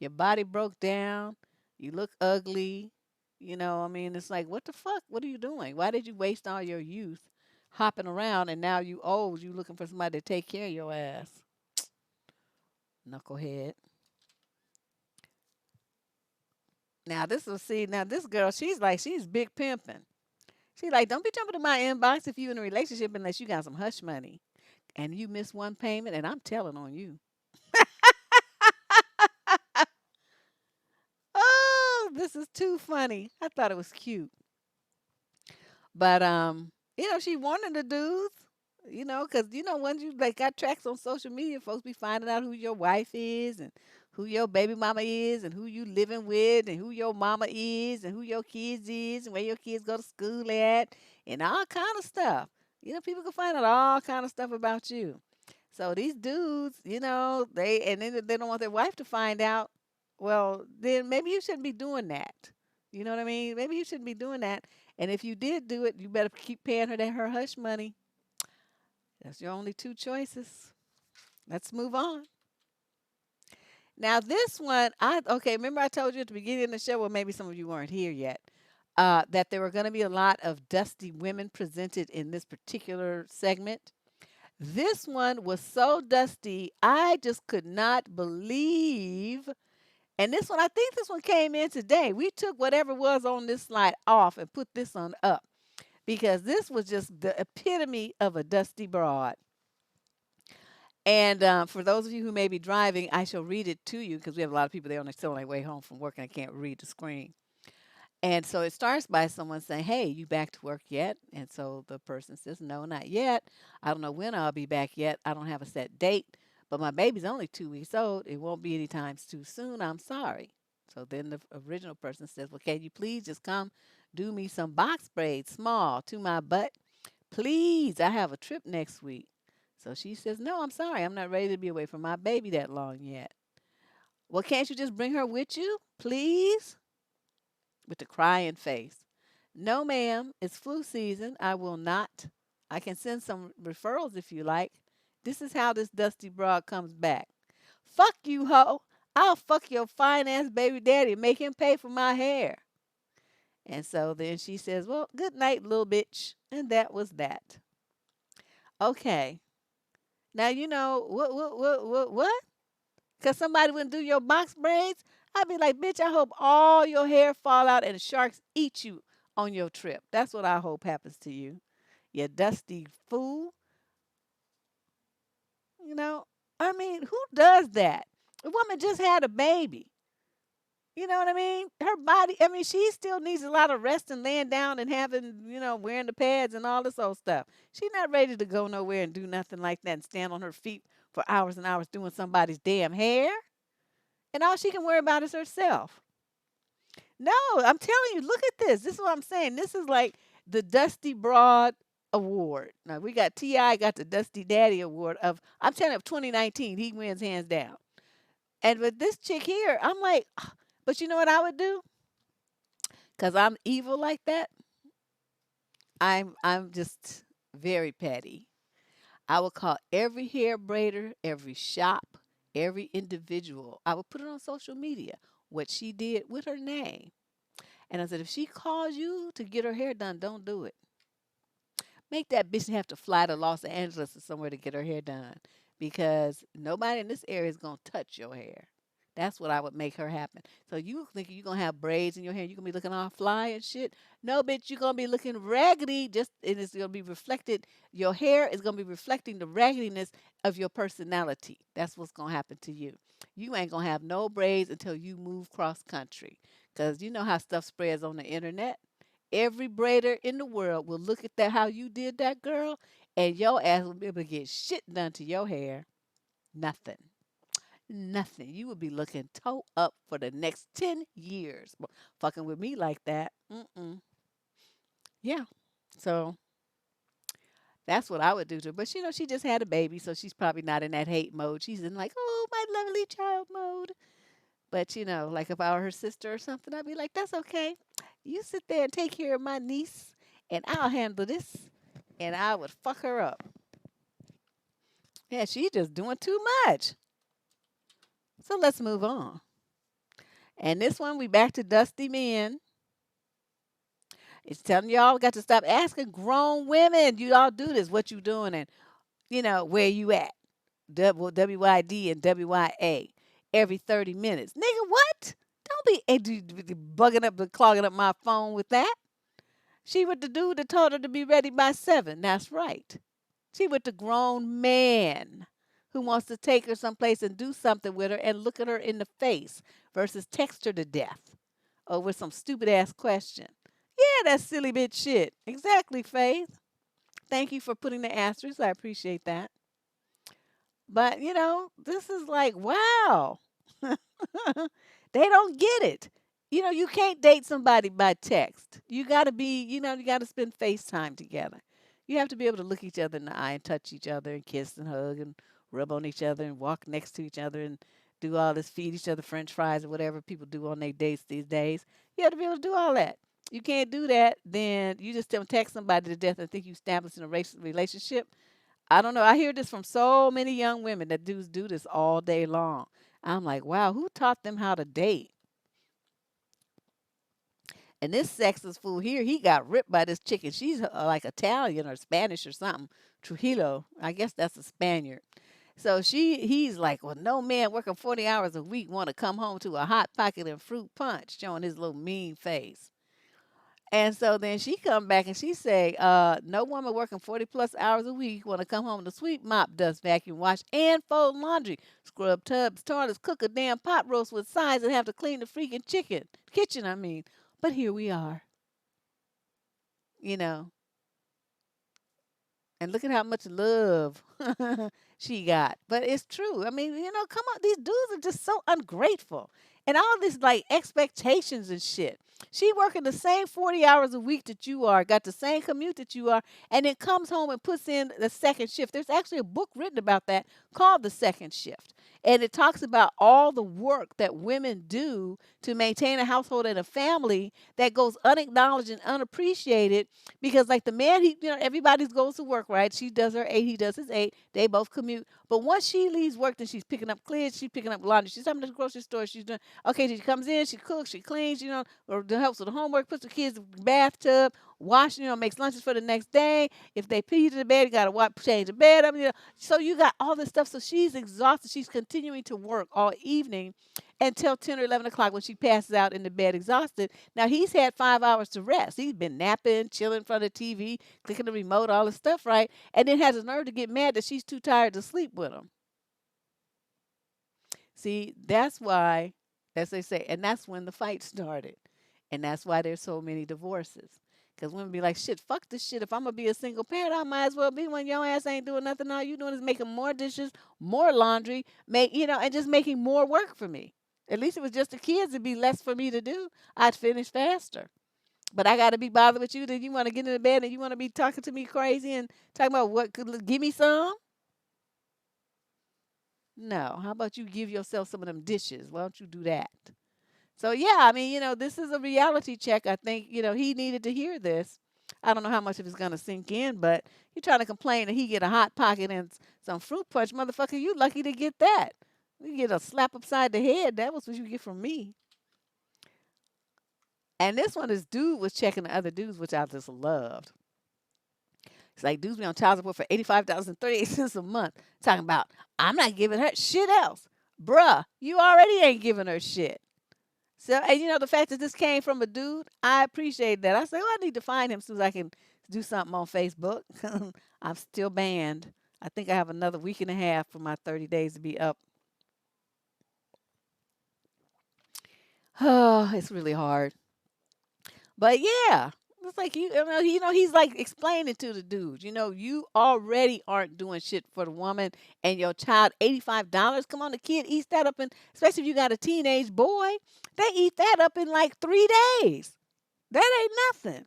Your body broke down. You look ugly. I mean, it's like, what the fuck? What are you doing? Why did you waste all your youth hopping around and now you old, you looking for somebody to take care of your ass? Knucklehead. Now this girl, she's big pimping. She's like, don't be jumping in my inbox if you in a relationship unless you got some hush money and you miss one payment and I'm telling on you. Oh, this is too funny. I thought it was cute. But she wanted the dudes, because once you like got tracks on social media, folks be finding out who your wife is and who your baby mama is and who you living with and who your mama is and who your kids is and where your kids go to school at and all kind of stuff. People can find out all kind of stuff about you. So these dudes, and then they don't want their wife to find out. Well, then maybe you shouldn't be doing that. You know what I mean? Maybe you shouldn't be doing that. And if you did do it, you better keep paying her hush money. That's your only two choices. Let's move on. Now this one, remember I told you at the beginning of the show, well, maybe some of you weren't here yet, that there were going to be a lot of dusty women presented in this particular segment. This one was so dusty, I just could not believe. And this one, I think this one came in today. We took whatever was on this slide off and put this one up because this was just the epitome of a dusty broad. And for those of you who may be driving, I shall read it to you because we have a lot of people there on their still on their way home from work and I can't read the screen. And so it starts by someone saying, "Hey, you back to work yet?" And so the person says, "No, not yet. I don't know when I'll be back yet. I don't have a set date, but my baby's only 2 weeks old. It won't be any time too soon. I'm sorry." So then the original person says, "Well, can you please just come do me some box braids, small, to my butt? Please, I have a trip next week." So she says, "No, I'm sorry. I'm not ready to be away from my baby that long yet." "Well, can't you just bring her with you, please?" With the crying face. "No, ma'am, it's flu season. I will not. I can send some referrals if you like. This is how this dusty broad comes back. Fuck you, hoe. I'll fuck your fine ass baby daddy and make him pay for my hair." And so then she says, "Well, good night, little bitch." And that was that. Okay. Now you know what? Because somebody wouldn't do your box braids. I'd be like, "Bitch, I hope all your hair fall out and sharks eat you on your trip." That's what I hope happens to you. You dusty fool. You know, I mean, who does that? A woman just had a baby. You know what I mean? Her body, I mean, she still needs a lot of rest and laying down and having, wearing the pads and all this old stuff. She's not ready to go nowhere and do nothing like that and stand on her feet for hours and hours doing somebody's damn hair. And all she can worry about is herself. No, I'm telling you, look at this. This is what I'm saying. This is like the Dusty Broad Award. Now we got T.I. got the Dusty Daddy Award of, I'm telling you, of 2019. He wins hands down. And with this chick here, I'm like, but you know what I would do? Because I'm evil like that. I'm just very petty. I would call every hair braider, every shop, every individual. I would put it on social media what she did with her name. And I said, if she calls you to get her hair done, don't do it. Make that bitch have to fly to Los Angeles or somewhere to get her hair done because nobody in this area is going to touch your hair. That's what I would make her happen. So you thinking you're going to have braids in your hair, you're going to be looking all fly and shit. No, bitch, you're going to be looking raggedy. Just and it's going to be reflected. Your hair is going to be reflecting the raggediness of your personality. That's what's going to happen to you. You ain't going to have no braids until you move cross country because you know how stuff spreads on the internet. Every braider in the world will look at that how you did that girl, and your ass will be able to get shit done to your hair. Nothing. Nothing. You would be looking toe up for the next 10 years. Fucking with me like that. Mm-mm. Yeah. So that's what I would do to her. But she just had a baby, so she's probably not in that hate mode. She's in like, oh, my lovely child mode. But like if I were her sister or something, I'd be like, that's okay. You sit there and take care of my niece, and I'll handle this. And I would fuck her up. Yeah, she's just doing too much. So let's move on. And this one, we back to Dusty Men. It's telling y'all got to stop asking grown women. You all do this. What you doing? And where you at? WYD and WYA every 30 minutes. Nigga, what? Don't be bugging up and clogging up my phone with that. She with the dude that told her to be ready by 7. That's right. She with the grown man who wants to take her someplace and do something with her and look at her in the face versus text her to death over some stupid ass question. Yeah, that's silly bitch shit. Exactly, Faith. Thank you for putting the asterisk. I appreciate that. But, this is like, wow. They don't get it. You can't date somebody by text. You got to be, you got to spend FaceTime together. You have to be able to look each other in the eye and touch each other and kiss and hug and rub on each other and walk next to each other and do all this, feed each other French fries or whatever people do on their dates these days. You have to be able to do all that. You can't do that, then you just don't text somebody to death and think you establishing a relationship. I don't know. I hear this from so many young women that dudes do this all day long. I'm like, wow, who taught them how to date? And this sexist fool here, he got ripped by this chick, and she's like Italian or Spanish or something. Trujillo, I guess that's a Spaniard. So he's like, well, no man working 40 hours a week want to come home to a hot pocket and fruit punch, showing his little mean face. And so then she come back and she say, no woman working 40 plus hours a week want to come home to sweep, mop, dust, vacuum, wash, and fold laundry, scrub tubs, toilets, cook a damn pot roast with sides, and have to clean the freaking kitchen, I mean. But here we are, you know, and look at how much love she got. But it's true. I mean, come on, these dudes are just so ungrateful. And all these like expectations and shit. She working the same 40 hours a week that you are, got the same commute that you are, and then comes home and puts in the second shift. There's actually a book written about that called The Second Shift. And it talks about all the work that women do to maintain a household and a family that goes unacknowledged and unappreciated because like the man, everybody goes to work, right? She does her 8, he does his 8. They both commute. But once she leaves work, then she's picking up clears, she's picking up laundry, she's coming to the grocery store, she's doing okay. She comes in, she cooks, she cleans, or helps with the homework, puts the kids in the bathtub, wash, makes lunches for the next day. If they pee to the bed, you gotta change the bed. I mean, so you got all this stuff. So she's exhausted. She's continuing to work all evening until 10 or 11 o'clock when she passes out in the bed exhausted. Now he's had 5 hours to rest. He's been napping, chilling in front of the TV, clicking the remote, all this stuff, right? And then has the nerve to get mad that she's too tired to sleep with him. See, that's why, as they say, and that's when the fight started. And that's why there's so many divorces. Because women be like, shit, fuck this shit. If I'm going to be a single parent, I might as well be when your ass ain't doing nothing. All you doing is making more dishes, more laundry, and just making more work for me. At least it was just the kids. It'd be less for me to do. I'd finish faster. But I got to be bothered with you. Then you want to get in the bed and you want to be talking to me crazy and talking about what could give me some? No. How about you give yourself some of them dishes? Why don't you do that? So yeah, I mean, this is a reality check. I think, he needed to hear this. I don't know how much of it's gonna sink in, but you're trying to complain that he get a hot pocket and some fruit punch, motherfucker. You lucky to get that. You get a slap upside the head. That was what you get from me. And this one, this dude was checking the other dudes, which I just loved. It's like dudes be on child support for $85.38 a month, talking about I'm not giving her shit else, bruh. You already ain't giving her shit. So, and the fact that this came from a dude, I appreciate that. I say, well, I need to find him so I can do something on Facebook. I'm still banned. I think I have another week and a half for my 30 days to be up. Oh, it's really hard. But yeah, it's like he's like explaining to the dude, you already aren't doing shit for the woman and your child. $85. Come on, the kid eats that up in, especially if you got a teenage boy, they eat that up in like 3 days. That ain't nothing.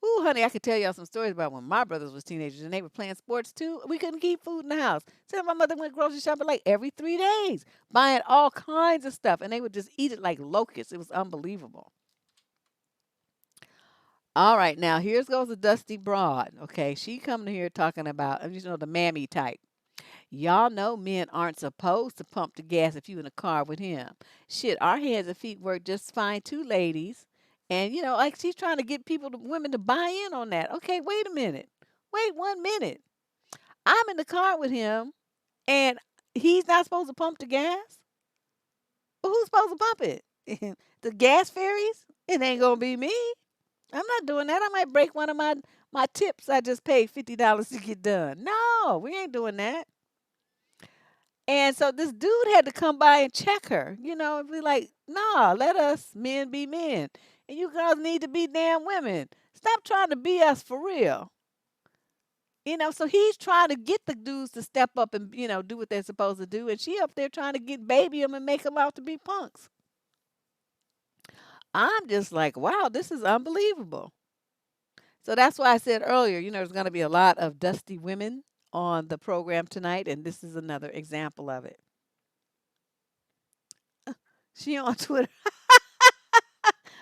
Ooh, honey, I could tell y'all some stories about when my brothers was teenagers and they were playing sports too. We couldn't keep food in the house. So my mother went grocery shopping like every 3 days, buying all kinds of stuff, and they would just eat it like locusts. It was unbelievable. All right, now here's goes a dusty broad. Okay, she coming here talking about the mammy type. Y'all know men aren't supposed to pump the gas if you in a car with him. Shit, our hands and feet work just fine too, ladies. And like she's trying to get women to buy in on that. Okay, wait a minute. Wait 1 minute. I'm in the car with him, and he's not supposed to pump the gas. Well, who's supposed to pump it? The gas fairies? It ain't gonna be me. I'm not doing that. I might break one of my tips I just paid $50 to get done. No, we ain't doing that. And so this dude had to come by and check her, and be like, nah, let us men be men. And you girls need to be damn women. Stop trying to be us for real. So he's trying to get the dudes to step up and, do what they're supposed to do. And she up there trying to get baby them and make them out to be punks. I'm just like, wow, this is unbelievable. So that's why I said earlier, there's going to be a lot of dusty women on the program tonight. And this is another example of it. She on Twitter.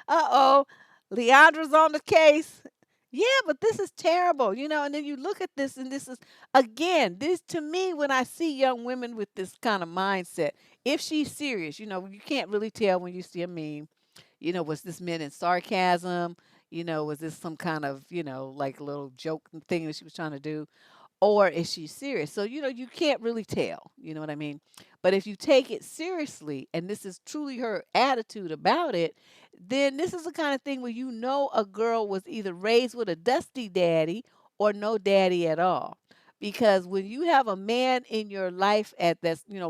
Uh-oh. Leandra's on the case. Yeah, but this is terrible, and then you look at this and this is, again, this to me, when I see young women with this kind of mindset, if she's serious, you can't really tell when you see a meme, was this meant in sarcasm? Was this some kind of, like little joke thing that she was trying to do? or is she serious? So, you can't really tell, you know what I mean? But if you take it seriously and this is truly her attitude about it, then this is the kind of thing where a girl was either raised with a dusty daddy or no daddy at all. Because when you have a man in your life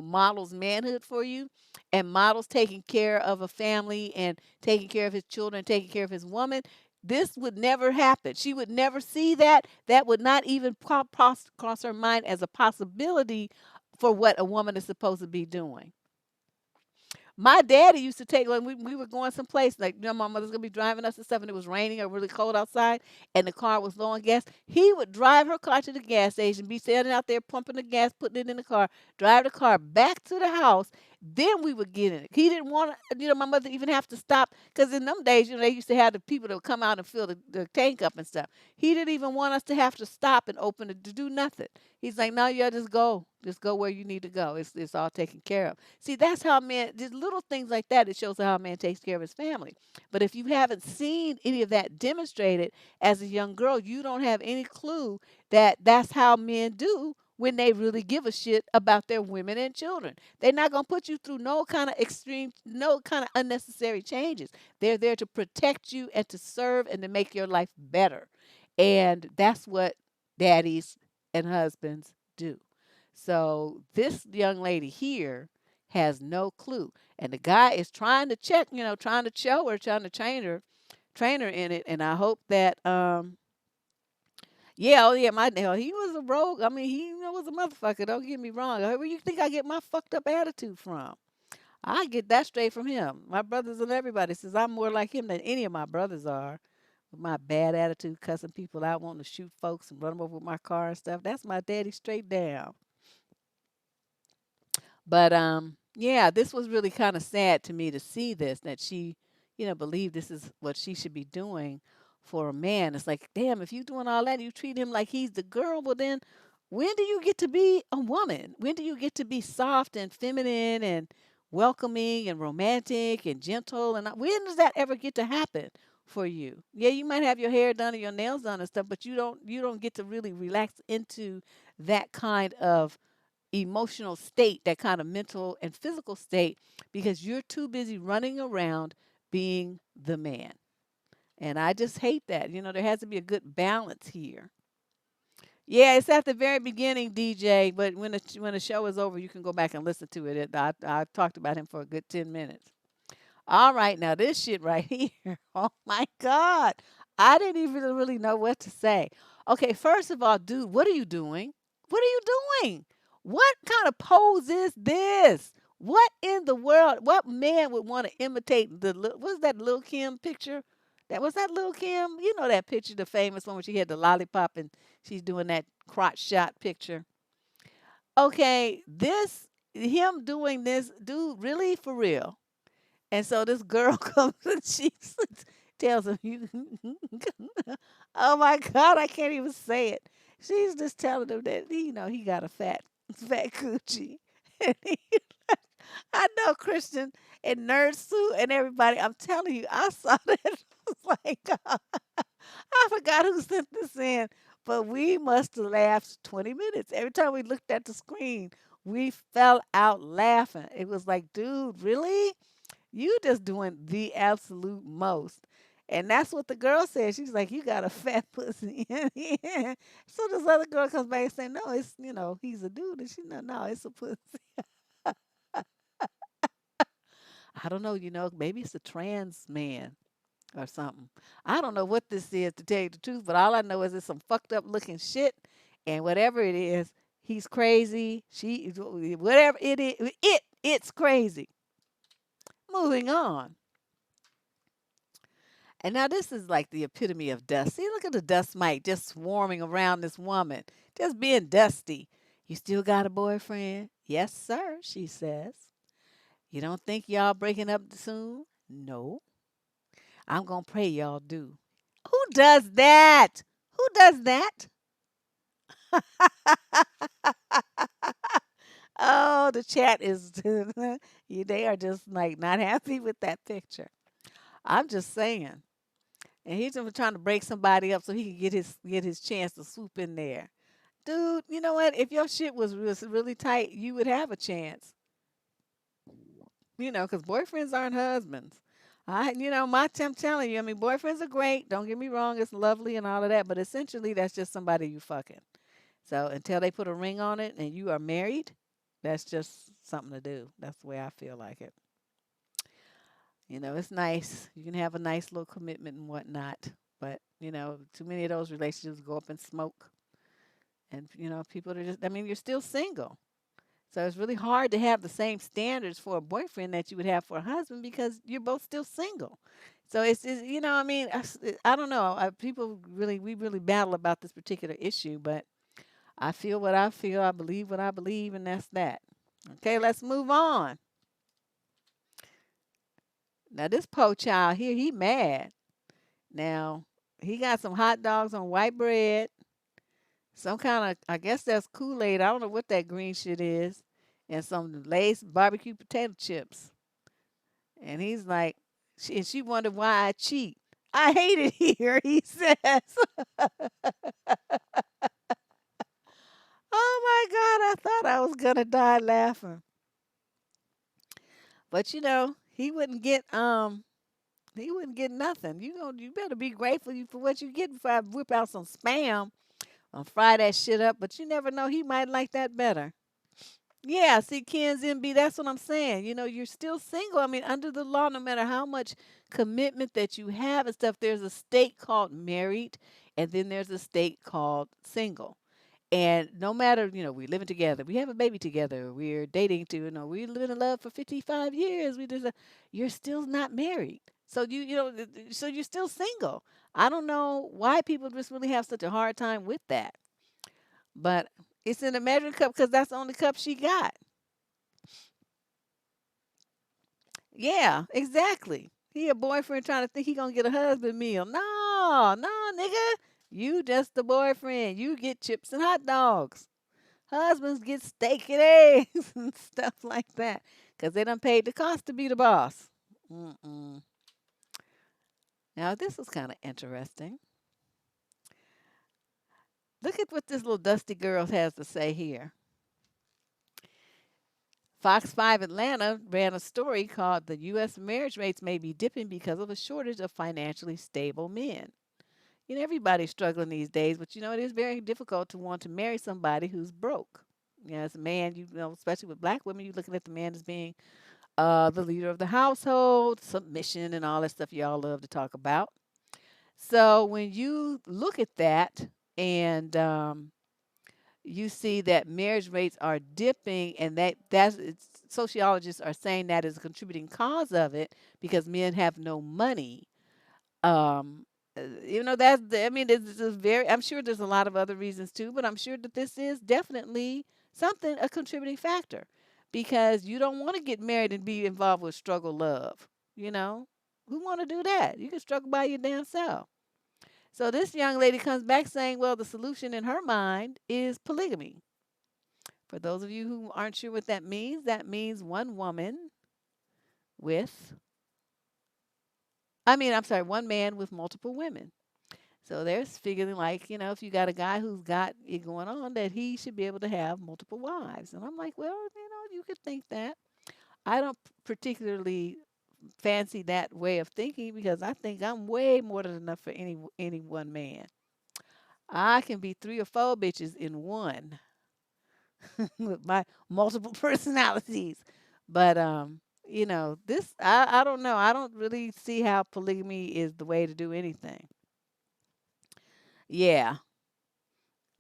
models manhood for you and models taking care of a family and taking care of his children, taking care of his woman, this would never happen. She would never see that. That would not even cross her mind as a possibility for what a woman is supposed to be doing. My daddy used to take when we were going someplace, like my mother's gonna be driving us and stuff, and it was raining or really cold outside, and the car was low on gas. He would drive her car to the gas station, be standing out there pumping the gas, putting it in the car, drive the car back to the house. Then we would get in it. He didn't want my mother even have to stop because in them days, they used to have the people that would come out and fill the tank up and stuff. He didn't even want us to have to stop and open it to do nothing. He's like, no, yeah, just go where you need to go. It's all taken care of. See, that's how men, just little things like that, it shows how a man takes care of his family. But if you haven't seen any of that demonstrated as a young girl, you don't have any clue that that's how men do when they really give a shit about their women and children. They're not going to put you through no kind of extreme, no kind of unnecessary changes. They're there to protect you and to serve and to make your life better. And that's what daddies and husbands do. So this young lady here has no clue. And the guy is trying to check, trying to show her, trying to train her in it. And I hope that yeah, oh yeah, my hell, he was a rogue. I mean, he was a motherfucker. Don't get me wrong. Where you think I get my fucked up attitude from? I get that straight from him. My brothers and everybody says I'm more like him than any of my brothers are. With my bad attitude, cussing people out, wanting to shoot folks and run them over with my car and stuff. That's my daddy straight down. But yeah, this was really kind of sad to me to see this that she, believed this is what she should be doing for a man. It's like, damn, if you doing all that, you treat him like he's the girl. Well, then when do you get to be a woman? When do you get to be soft and feminine and welcoming and romantic and gentle? And when does that ever get to happen for you? Yeah, you might have your hair done or your nails done and stuff, but you don't get to really relax into that kind of emotional state, that kind of mental and physical state, because you're too busy running around being the man. And I just hate that. There has to be a good balance here. Yeah, it's at the very beginning, DJ, but when the show is over, you can go back and listen to it. I talked about him for a good 10 minutes. All right, now this shit right here. Oh my God. I didn't even really know what to say. Okay, first of all, dude, what are you doing? What are you doing? What kind of pose is this? What in the world? What man would want to imitate what's that Lil Kim picture? That was that Lil Kim? You know that picture, the famous one where she had the lollipop and she's doing that crotch shot picture. Okay, him doing this, dude, really for real. And so this girl comes and she tells him, "You, oh my God, I can't even say it." She's just telling him that he got a fat coochie. And I know Christian and Nerd Suit and everybody. I'm telling you, I saw that. I was like, I forgot who sent this in, but we must have laughed 20 minutes. Every time we looked at the screen, we fell out laughing. It was like, dude, really? You just doing the absolute most. And that's what the girl said. She's like, you got a fat pussy. So this other girl comes back and say, no, it's, he's a dude. And she, no, it's a pussy. I don't know, maybe it's a trans man or something. I don't know what this is to tell you the truth, but all I know is it's some fucked up looking shit. And whatever it is, he's crazy. Whatever it is, it's crazy. Moving on. And now this is like the epitome of dust. See, look at the dust mite just swarming around this woman, just being dusty. You still got a boyfriend? Yes, sir, she says. You don't think y'all breaking up soon? No. I'm going to pray y'all do. Who does that? Who does that? Oh, the chat is, they are just like not happy with that picture. I'm just saying. And he's just trying to break somebody up so he can get his chance to swoop in there. Dude, you know what? If your shit was really tight, you would have a chance. Because boyfriends aren't husbands. I'm telling you, I mean, boyfriends are great. Don't get me wrong, it's lovely and all of that, but essentially, that's just somebody you fucking. So until they put a ring on it and you are married, that's just something to do. That's the way I feel like it. It's nice. You can have a nice little commitment and whatnot, but too many of those relationships go up in smoke, and people are just. I mean, you're still single. So it's really hard to have the same standards for a boyfriend that you would have for a husband because you're both still single. So I mean, I don't know. We really battle about this particular issue, but I feel what I feel. I believe what I believe, and that's that. Okay, let's move on. Now, this po child here, he mad. Now, he got some hot dogs on white bread, some kind of, I guess that's Kool-Aid. I don't know what that green shit is, and some Lay's barbecue potato chips. And he's like, and she wondered why I cheat. I hate it here, he says. Oh my God, I thought I was gonna die laughing. But he wouldn't get nothing. You better be grateful for what you get before I whip out some spam and fry that shit up. But you never know, he might like that better. Yeah, see, Ken's MB, that's what I'm saying. You're still single. I mean, under the law, no matter how much commitment that you have and stuff, there's a state called married, and then there's a state called single. And no matter, we living together, we have a baby together, we're dating to, we live in love for 55 years. You're still not married. So so you're still single. I don't know why people just really have such a hard time with that. But it's in a measuring cup because that's the only cup she got. Yeah, exactly. He a boyfriend trying to think he gonna get a husband meal. No, no, nigga. You just the boyfriend. You get chips and hot dogs. Husbands get steak and eggs and stuff like that because they done paid the cost to be the boss. Mm-mm. Now this is kind of interesting. Look at what this little dusty girl has to say here. Fox 5 Atlanta ran a story called "The U.S. Marriage Rates May Be Dipping Because of a Shortage of Financially Stable Men." Everybody's struggling these days, but it is very difficult to want to marry somebody who's broke. As a man, especially with black women, you're looking at the man as being the leader of the household, submission, and all that stuff y'all love to talk about. So when you look at that and you see that marriage rates are dipping, and sociologists are saying that is a contributing cause of it because men have no money. Um, I mean, this is very. I'm sure there's a lot of other reasons too, but I'm sure that this is definitely a contributing factor because you don't want to get married and be involved with struggle love. You know, who want to do that? You can struggle by your damn self. So this young lady comes back saying, well, the solution in her mind is polygamy. For those of you who aren't sure what that means one woman with, I'm sorry, one man with multiple women. So they're figuring like, if you got a guy who's got it going on, that he should be able to have multiple wives. And I'm like, well, you could think that. I don't particularly fancy that way of thinking because I think I'm way more than enough for any one man. I can be three or four bitches in one with my multiple personalities. But this I don't know. I don't really see how polygamy is the way to do anything. Yeah.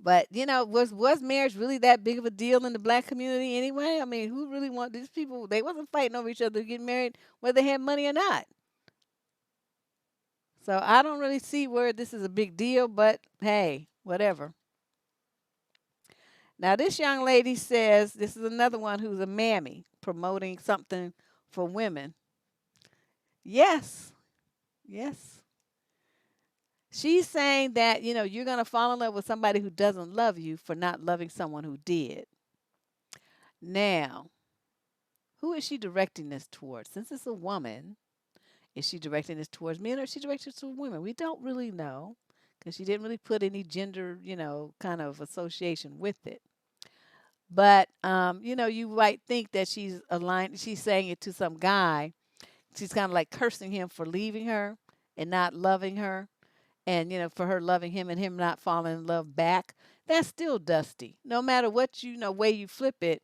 But was marriage really that big of a deal in the black community anyway? I mean, who really want these people? They wasn't fighting over each other to get married whether they had money or not. So I don't really see where this is a big deal, but hey, whatever. Now this young lady says this is another one who's a mammy promoting something for women. Yes. Yes. She's saying that, you're going to fall in love with somebody who doesn't love you for not loving someone who did. Now, who is she directing this towards? Since it's a woman, is she directing this towards men or is she directing it towards women? We don't really know because she didn't really put any gender, kind of association with it. But you might think that she's aligned. She's saying it to some guy. She's kind of like cursing him for leaving her and not loving her, and for her loving him and him not falling in love back. That's still dusty. No matter what way you flip it,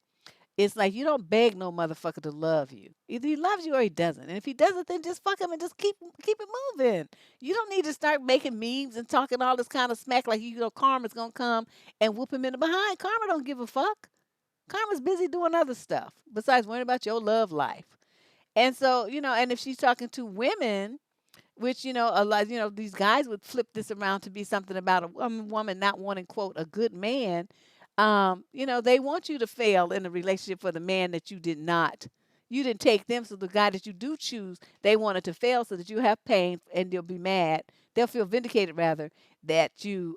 it's like you don't beg no motherfucker to love you. Either he loves you or he doesn't. And if he doesn't, then just fuck him and just keep it moving. You don't need to start making memes and talking all this kind of smack like karma's gonna come and whoop him in the behind. Karma don't give a fuck. Karma's busy doing other stuff besides worrying about your love life. And so, and if she's talking to women, which a lot, these guys would flip this around to be something about a woman not wanting, quote, a good man. They want you to fail in a relationship for the man that you did not. You didn't take them, so the guy that you do choose, they wanted to fail so that you have pain and they'll be mad. They'll feel vindicated rather that you,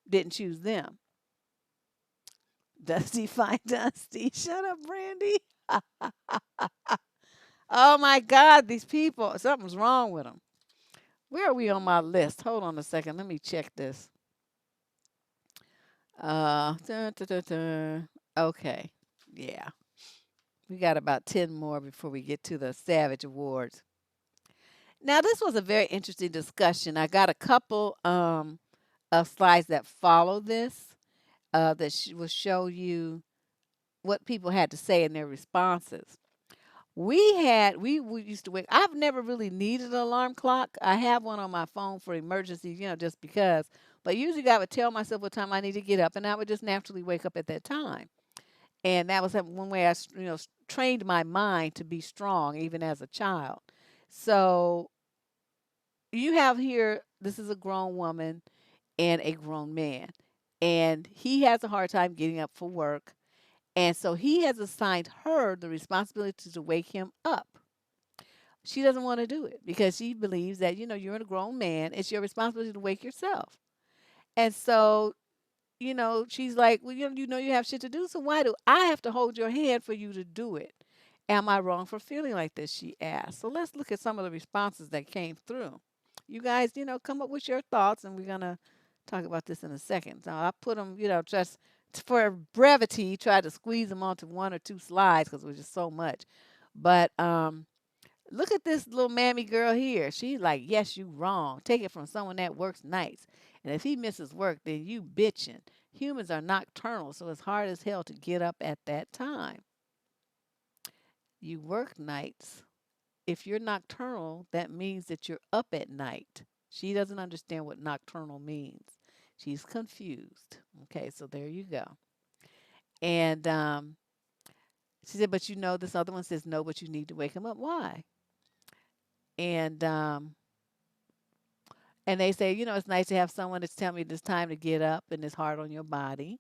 didn't choose them. Dusty, fine Dusty. Shut up, Brandy. Oh my God, these people, something's wrong with them. Where are we on my list? Hold on a second. Let me check this. Dun, dun, dun, dun. Okay. Yeah. We got about 10 more before we get to the Savage Awards. Now, this was a very interesting discussion. I got a couple of slides that follow this that will show you what people had to say in their responses. We used to wake. I've never really needed an alarm clock. I have one on my phone for emergencies, just because. But usually I would tell myself what time I need to get up, and I would just naturally wake up at that time. And that was one way trained my mind to be strong, even as a child. So you have here, this is a grown woman and a grown man, and he has a hard time getting up for work. And so he has assigned her the responsibility to wake him up. She doesn't want to do it because she believes that, you're a grown man. It's your responsibility to wake yourself. And so, she's like, well, you have shit to do. So why do I have to hold your hand for you to do it? Am I wrong for feeling like this? She asked. So let's look at some of the responses that came through. You guys, come up with your thoughts, and we're going to talk about this in a second. So I put them, just for brevity, try to squeeze them onto one or two slides because it was just so much. But look at this little mammy girl here. She's like, yes, you wrong. Take it from someone that works nights. And if he misses work, then you bitching. Humans are nocturnal, so it's hard as hell to get up at that time. You work nights. If you're nocturnal, that means that you're up at night. She doesn't understand what nocturnal means. She's confused. Okay, so there you go. And she said, but this other one says, no, but you need to wake him up. Why? And they say, it's nice to have someone that's telling me it's time to get up and it's hard on your body.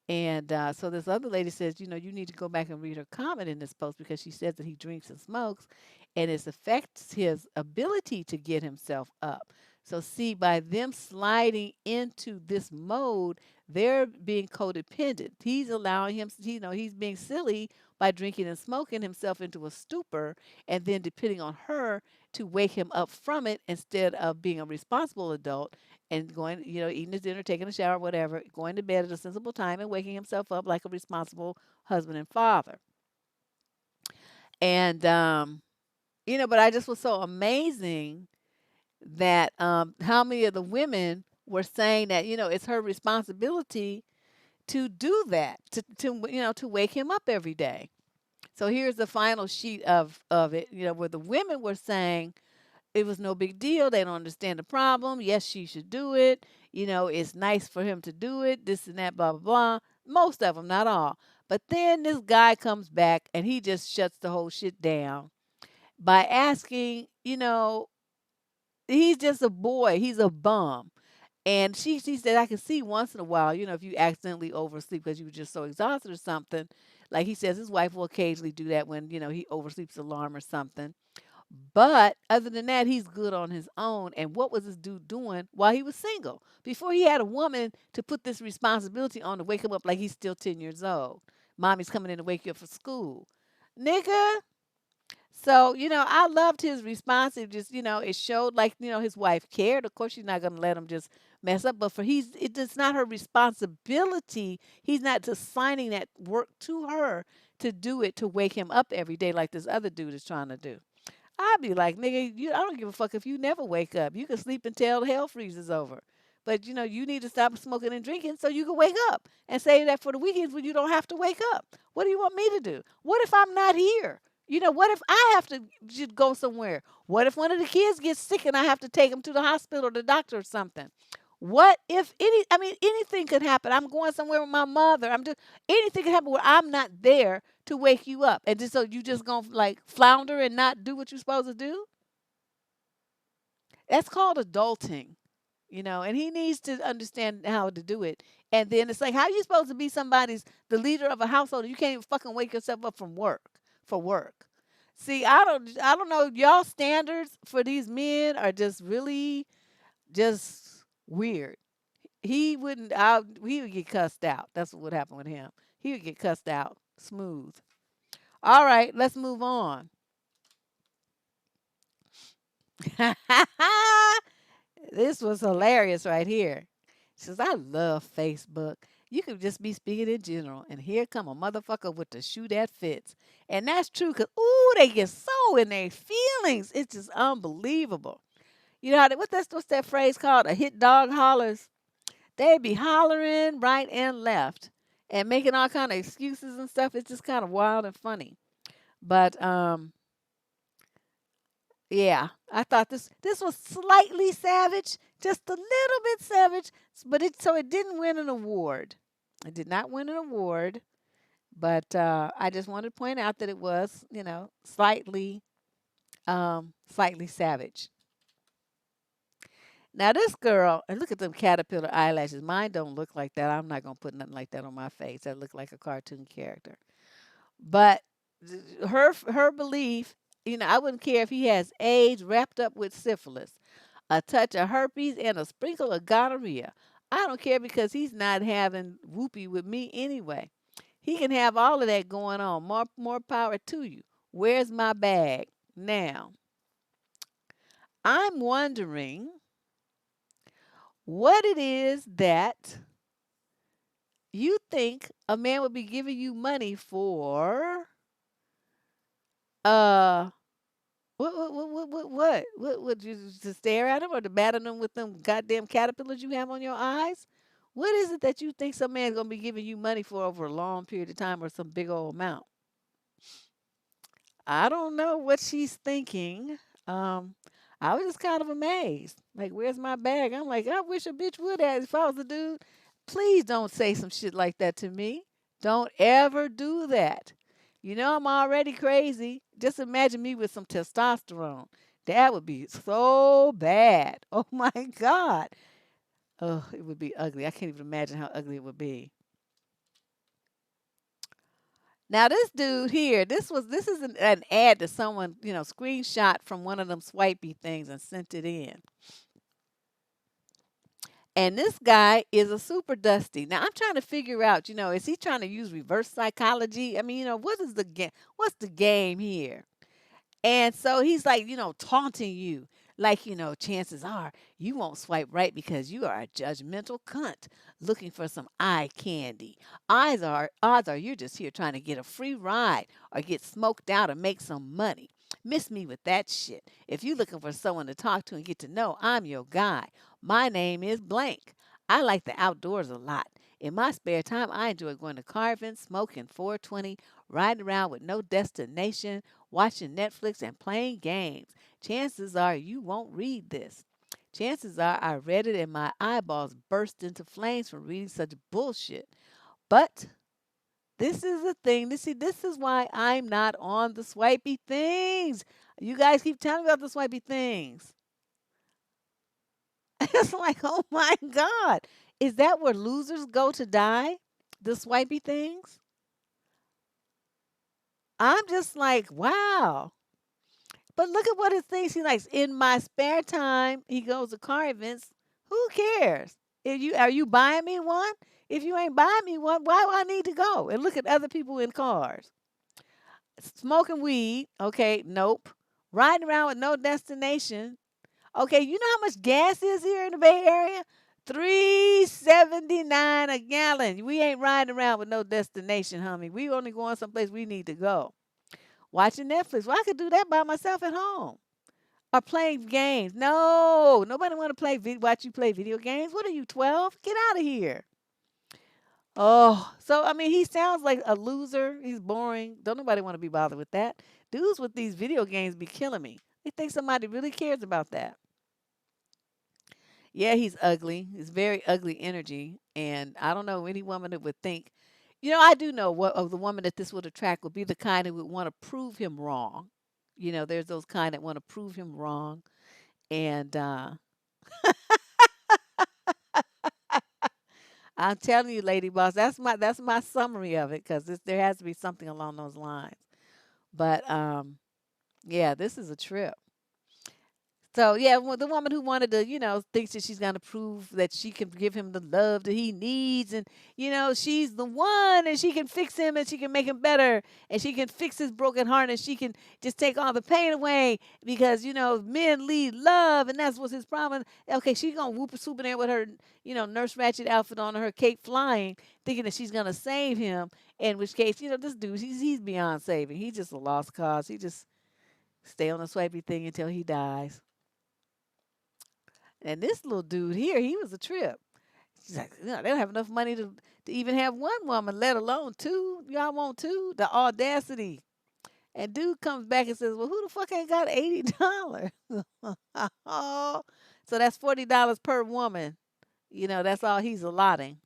And so this other lady says, you need to go back and read her comment in this post because she says that he drinks and smokes and it affects his ability to get himself up. So see, by them sliding into this mode, they're being codependent. He's allowing him, he's being silly by drinking and smoking himself into a stupor and then depending on her to wake him up from it instead of being a responsible adult and going, eating his dinner, taking a shower, whatever, going to bed at a sensible time and waking himself up like a responsible husband and father. And, but I just was so amazing that how many of the women were saying that, it's her responsibility to do that, to wake him up every day. So here's the final sheet of it, where the women were saying, it was no big deal. They don't understand the problem. Yes, she should do it. It's nice for him to do it. This and that, blah, blah, blah. Most of them, not all. But then this guy comes back and he just shuts the whole shit down by asking, he's just a boy. He's a bum. And she said, I can see once in a while, if you accidentally oversleep because you were just so exhausted or something. Like he says, his wife will occasionally do that when, he oversleeps alarm or something. But other than that, he's good on his own. And what was this dude doing while he was single? Before he had a woman to put this responsibility on to wake him up like he's still 10 years old. Mommy's coming in to wake you up for school. Nigga. So, I loved his response. It just, it showed like, his wife cared. Of course, she's not going to let him just mess up, but it's not her responsibility. He's not assigning that work to her to do it, to wake him up every day like this other dude is trying to do. I'd be like, nigga, I don't give a fuck if you never wake up. You can sleep until hell freezes over. But you need to stop smoking and drinking so you can wake up and save that for the weekends when you don't have to wake up. What do you want me to do? What if I'm not here? What if I have to just go somewhere? What if one of the kids gets sick and I have to take them to the hospital or the doctor or something? What if anything could happen. I'm going somewhere with my mother. I'm just anything could happen where I'm not there to wake you up. And just so you just gonna like flounder and not do what you're supposed to do? That's called adulting, and he needs to understand how to do it. And then it's like, how you supposed to be the leader of a household and you can't even fucking wake yourself up from work for work? See, I don't know. Y'all standards for these men are just really just weird. He would get cussed out. That's what would happen with him. He would get cussed out smooth. All right, let's move on. This was hilarious right here. She says, I love Facebook. You could just be speaking in general, and here come a motherfucker with the shoe that fits. And that's true, because, ooh, they get so in their feelings. It's just unbelievable. You know what's that phrase called? A hit dog hollers. They be hollering right and left and making all kind of excuses and stuff. It's just kind of wild and funny. But yeah, I thought this was slightly savage, just a little bit savage, but it didn't win an award. It did not win an award, but I just wanted to point out that it was, slightly savage. Now this girl, and look at them caterpillar eyelashes. Mine don't look like that. I'm not gonna put nothing like that on my face. That look like a cartoon character. But her belief, I wouldn't care if he has AIDS wrapped up with syphilis, a touch of herpes, and a sprinkle of gonorrhea. I don't care because he's not having whoopee with me anyway. He can have all of that going on. More power to you. Where's my bag? Now, I'm wondering what it is that you think a man would be giving you money for. Uh, what would you to stare at him or to batter them with them goddamn caterpillars you have on your eyes? What is it that you think some man's gonna be giving you money for over a long period of time or some big old amount? I don't know what she's thinking. Um, I was just kind of amazed. Like, where's my bag? I'm like, I wish a bitch would have if I was a dude. Please don't say some shit like that to me. Don't ever do that. I'm already crazy. Just imagine me with some testosterone. That would be so bad. Oh my God. Oh, it would be ugly. I can't even imagine how ugly it would be. Now this dude here, this is an ad that someone, screenshot from one of them swipey things and sent it in. And this guy is a super dusty. Now I'm trying to figure out, is he trying to use reverse psychology? I mean, what is the game? What's the game here? And so he's like, taunting you. Like, chances are you won't swipe right because you are a judgmental cunt looking for some eye candy. Odds are you're just here trying to get a free ride or get smoked out or make some money. Miss me with that shit. If you're looking for someone to talk to and get to know, I'm your guy. My name is blank. I like the outdoors a lot. In my spare time, I enjoy going to carving, smoking 420, riding around with no destination, watching Netflix, and playing games. Chances are you won't read this. Chances are I read it and my eyeballs burst into flames from reading such bullshit. But this is the thing. This is why I'm not on the swipey things. You guys keep telling me about the swipey things. It's like, oh my God. Is that where losers go to die? The swipey things? I'm just like, wow. But look at what it thinks he likes. In my spare time, he goes to car events. Who cares? If you are you buying me one? If you ain't buying me one, why do I need to go and look at other people in cars? Smoking weed. Okay, nope. Riding around with no destination. Okay, you know how much gas is here in the Bay Area? 3.79 a gallon. We ain't riding around with no destination, homie. We only going someplace we need to go. Watching Netflix. Well, I could do that by myself at home. Or playing games. No, nobody want to watch you play video games. What are you, 12? Get out of here. Oh, so I mean, he sounds like a loser. He's boring. Don't nobody want to be bothered with that. Dudes with these video games be killing me. They think somebody really cares about that. Yeah, he's ugly. He's very ugly energy, and I don't know any woman that would think. I do know what of the woman that this would attract would be the kind who would want to prove him wrong. There's those kind that want to prove him wrong, and I'm telling you, lady boss, that's my summary of it because there has to be something along those lines. But yeah, this is a trip. So yeah, the woman who wanted to, thinks that she's gonna prove that she can give him the love that he needs, and she's the one, and she can fix him, and she can make him better, and she can fix his broken heart, and she can just take all the pain away because men need love, and that's what's his problem. Okay, she's gonna whoop a swoop in there with her, Nurse Ratchet outfit on, her cape flying, thinking that she's gonna save him. In which case, this dude, he's beyond saving. He's just a lost cause. He just stay on the swipey thing until he dies. And this little dude here, he was a trip. She's like, they don't have enough money to even have one woman, let alone two. Y'all want two? The audacity. And dude comes back and says, well, who the fuck ain't got $80? Oh, so that's $40 per woman. That's all he's allotting.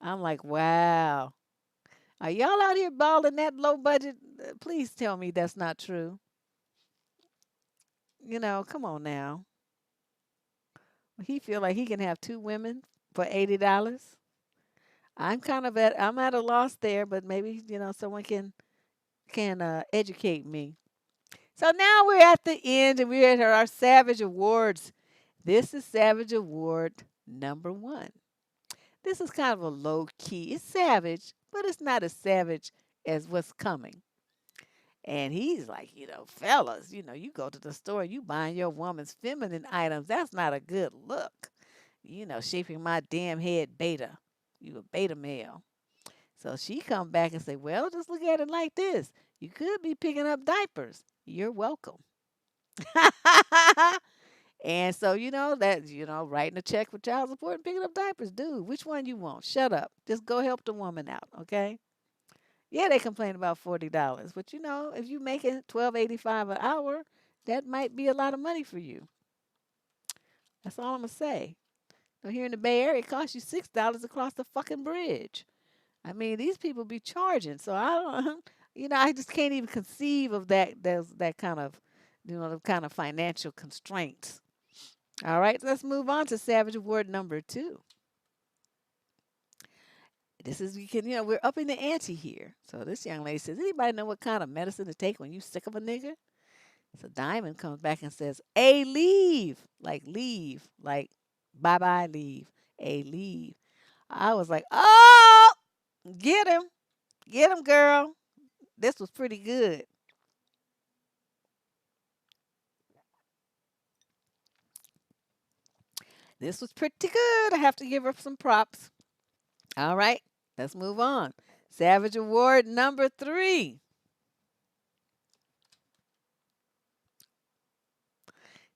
I'm like, wow. Are y'all out here balling that low budget? Please tell me that's not true. Come on now. He feel like he can have two women for $80. I'm at a loss there, but maybe someone can educate me. So now we're at the end, and we're at our Savage Awards. This is Savage Award number one. This is kind of a low key. It's savage, but it's not as savage as what's coming. And he's like, fellas, you go to the store, you buying your woman's feminine items. That's not a good look. Shaping my damn head beta. You a beta male. So she come back and say, well, just look at it like this. You could be picking up diapers. You're welcome. And so, writing a check for child support and picking up diapers. Dude, which one you want? Shut up. Just go help the woman out, okay? Yeah, they complain about $40. But if you making $12.85 an hour, that might be a lot of money for you. That's all I'm gonna say. Here in the Bay Area, it costs you $6 to cross the fucking bridge. I mean, these people be charging, so I don't, I just can't even conceive of that kind of, the kind of financial constraints. All right, let's move on to Savage Award number two. This is we're upping the ante here. So this young lady says, anybody know what kind of medicine to take when you sick of a nigga? So Diamond comes back and says, a leave, like bye bye leave, a leave. I was like, oh, get him. Get him, girl. This was pretty good. This was pretty good. I have to give her some props. All right, let's move on. Savage Award number three.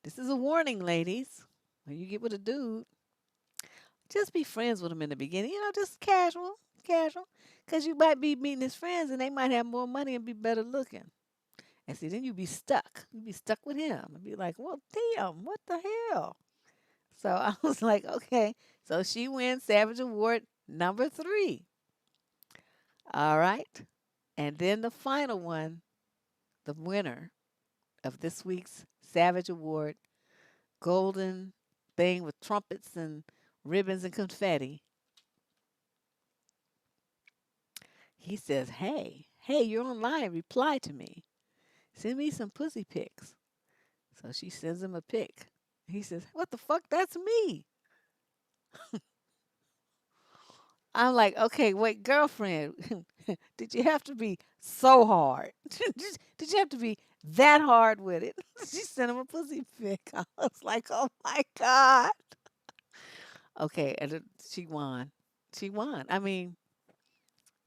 This is a warning, ladies. When you get with a dude, just be friends with him in the beginning. Just casual, casual. Because you might be meeting his friends and they might have more money and be better looking. And see, then you be stuck. You be stuck with him and be like, well, damn, what the hell? So I was like, okay. So she wins Savage Award number three. All right. And then the final one, the winner of this week's Savage Award, golden thing with trumpets and ribbons and confetti. He says, hey, you're online. Reply to me. Send me some pussy pics. So she sends him a pic. He says, what the fuck? That's me. I'm like, okay, wait, girlfriend, did you have to be So hard. Did you have to be that hard with it? She sent him a pussy pic. I was like, oh my God. Okay, and she won. She won. I mean,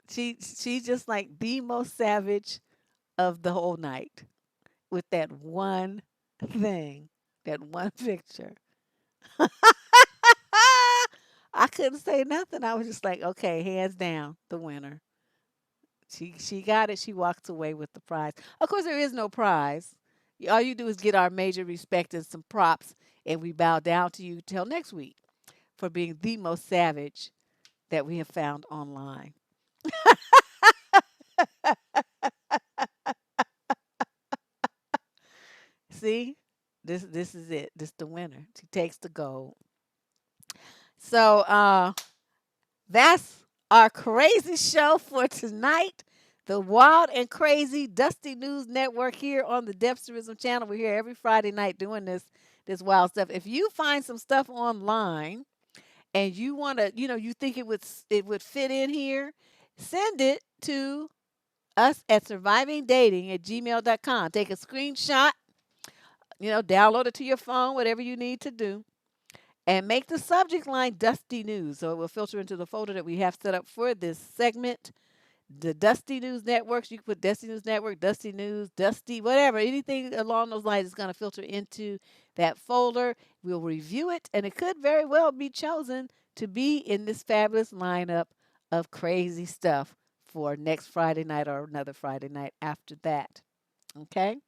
she's just like the most savage of the whole night with that one thing, that one picture. I couldn't say nothing. I was just like, okay, hands down, the winner. She got it. She walks away with the prize. Of course, there is no prize. All you do is get our major respect and some props, and we bow down to you till next week for being the most savage that we have found online. See, this is it. This the winner. She takes the gold. So that's our crazy show for tonight. The Wild and Crazy Dusty News Network here on the Debsterism channel. We're here every Friday night doing this wild stuff. If you find some stuff online and you want to, you think it would fit in here, send it to us at survivingdating@gmail.com. Take a screenshot, download it to your phone, whatever you need to do, and make the subject line Dusty News. So it will filter into the folder that we have set up for this segment. The Dusty News Networks, you can put Dusty News Network, Dusty News, Dusty, whatever, anything along those lines is going to filter into that folder. We'll review it, and it could very well be chosen to be in this fabulous lineup of crazy stuff for next Friday night or another Friday night after that. Okay?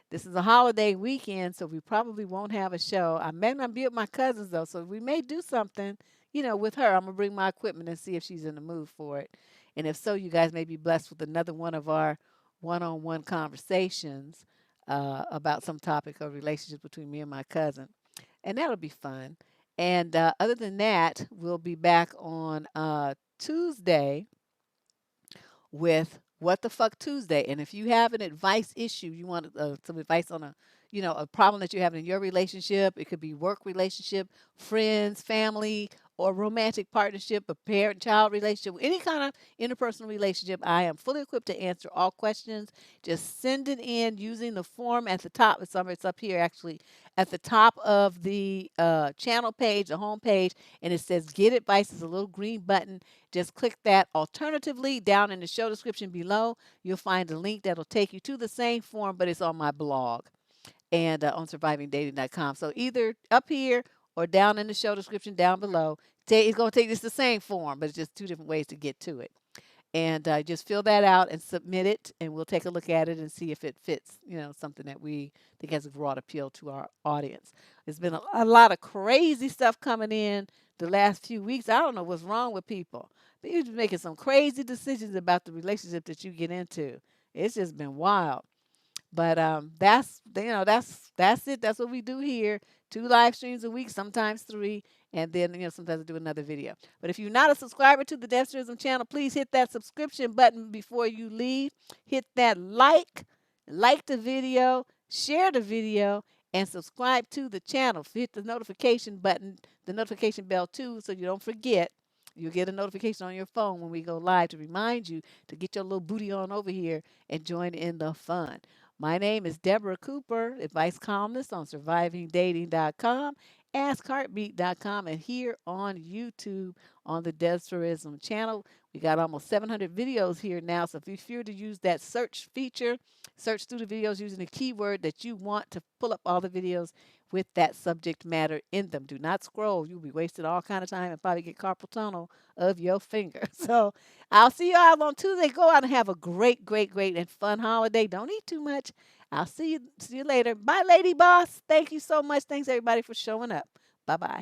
This is a holiday weekend, so we probably won't have a show. I may not be with my cousins, though, so we may do something, with her. I'm going to bring my equipment and see if she's in the mood for it. And if so, you guys may be blessed with another one of our one-on-one conversations about some topic of relationships between me and my cousin. And that'll be fun. And other than that, we'll be back on Tuesday with What the Fuck Tuesday. And if you have an advice issue, you want some advice on a problem that you're having in your relationship, it could be work relationship, friends, family, or romantic partnership, a parent-child relationship, any kind of interpersonal relationship, I am fully equipped to answer all questions. Just send it in using the form at the top. It's up here actually at the top of the channel page, the home page, and it says Get Advice. It's a little green button. Just click that. Alternatively, down in the show description below, you'll find a link that'll take you to the same form, but it's on my blog and on survivingdating.com. So either up here or down in the show description down below, it's going to take this the same form, but it's just two different ways to get to it. And just fill that out and submit it, and we'll take a look at it and see if it fits, something that we think has a broad appeal to our audience. There's been a lot of crazy stuff coming in the last few weeks. I don't know what's wrong with people. They're making some crazy decisions about the relationship that you get into. It's just been wild. But that's it. That's what we do here. 2 live streams a week, sometimes 3, and then sometimes I do another video. But if you're not a subscriber to the Debsterism channel, please hit that subscription button before you leave. Hit that like the video, share the video, and subscribe to the channel. Hit the notification button, the notification bell too, so you don't forget. You'll get a notification on your phone when we go live to remind you to get your little booty on over here and join in the fun. My name is Deborrah Cooper, advice columnist on survivingdating.com, askheartbeat.com, and here on YouTube on the Debsterism channel. We got almost 700 videos here now, so if you're to use that search feature, search through the videos using the keyword that you want to pull up all the videos with that subject matter in them. Do not scroll. You'll be wasting all kind of time and probably get carpal tunnel of your finger. So I'll see you all on Tuesday. Go out and have a great, great, great and fun holiday. Don't eat too much. I'll see you later. Bye, Lady Boss. Thank you so much. Thanks everybody for showing up. Bye-bye.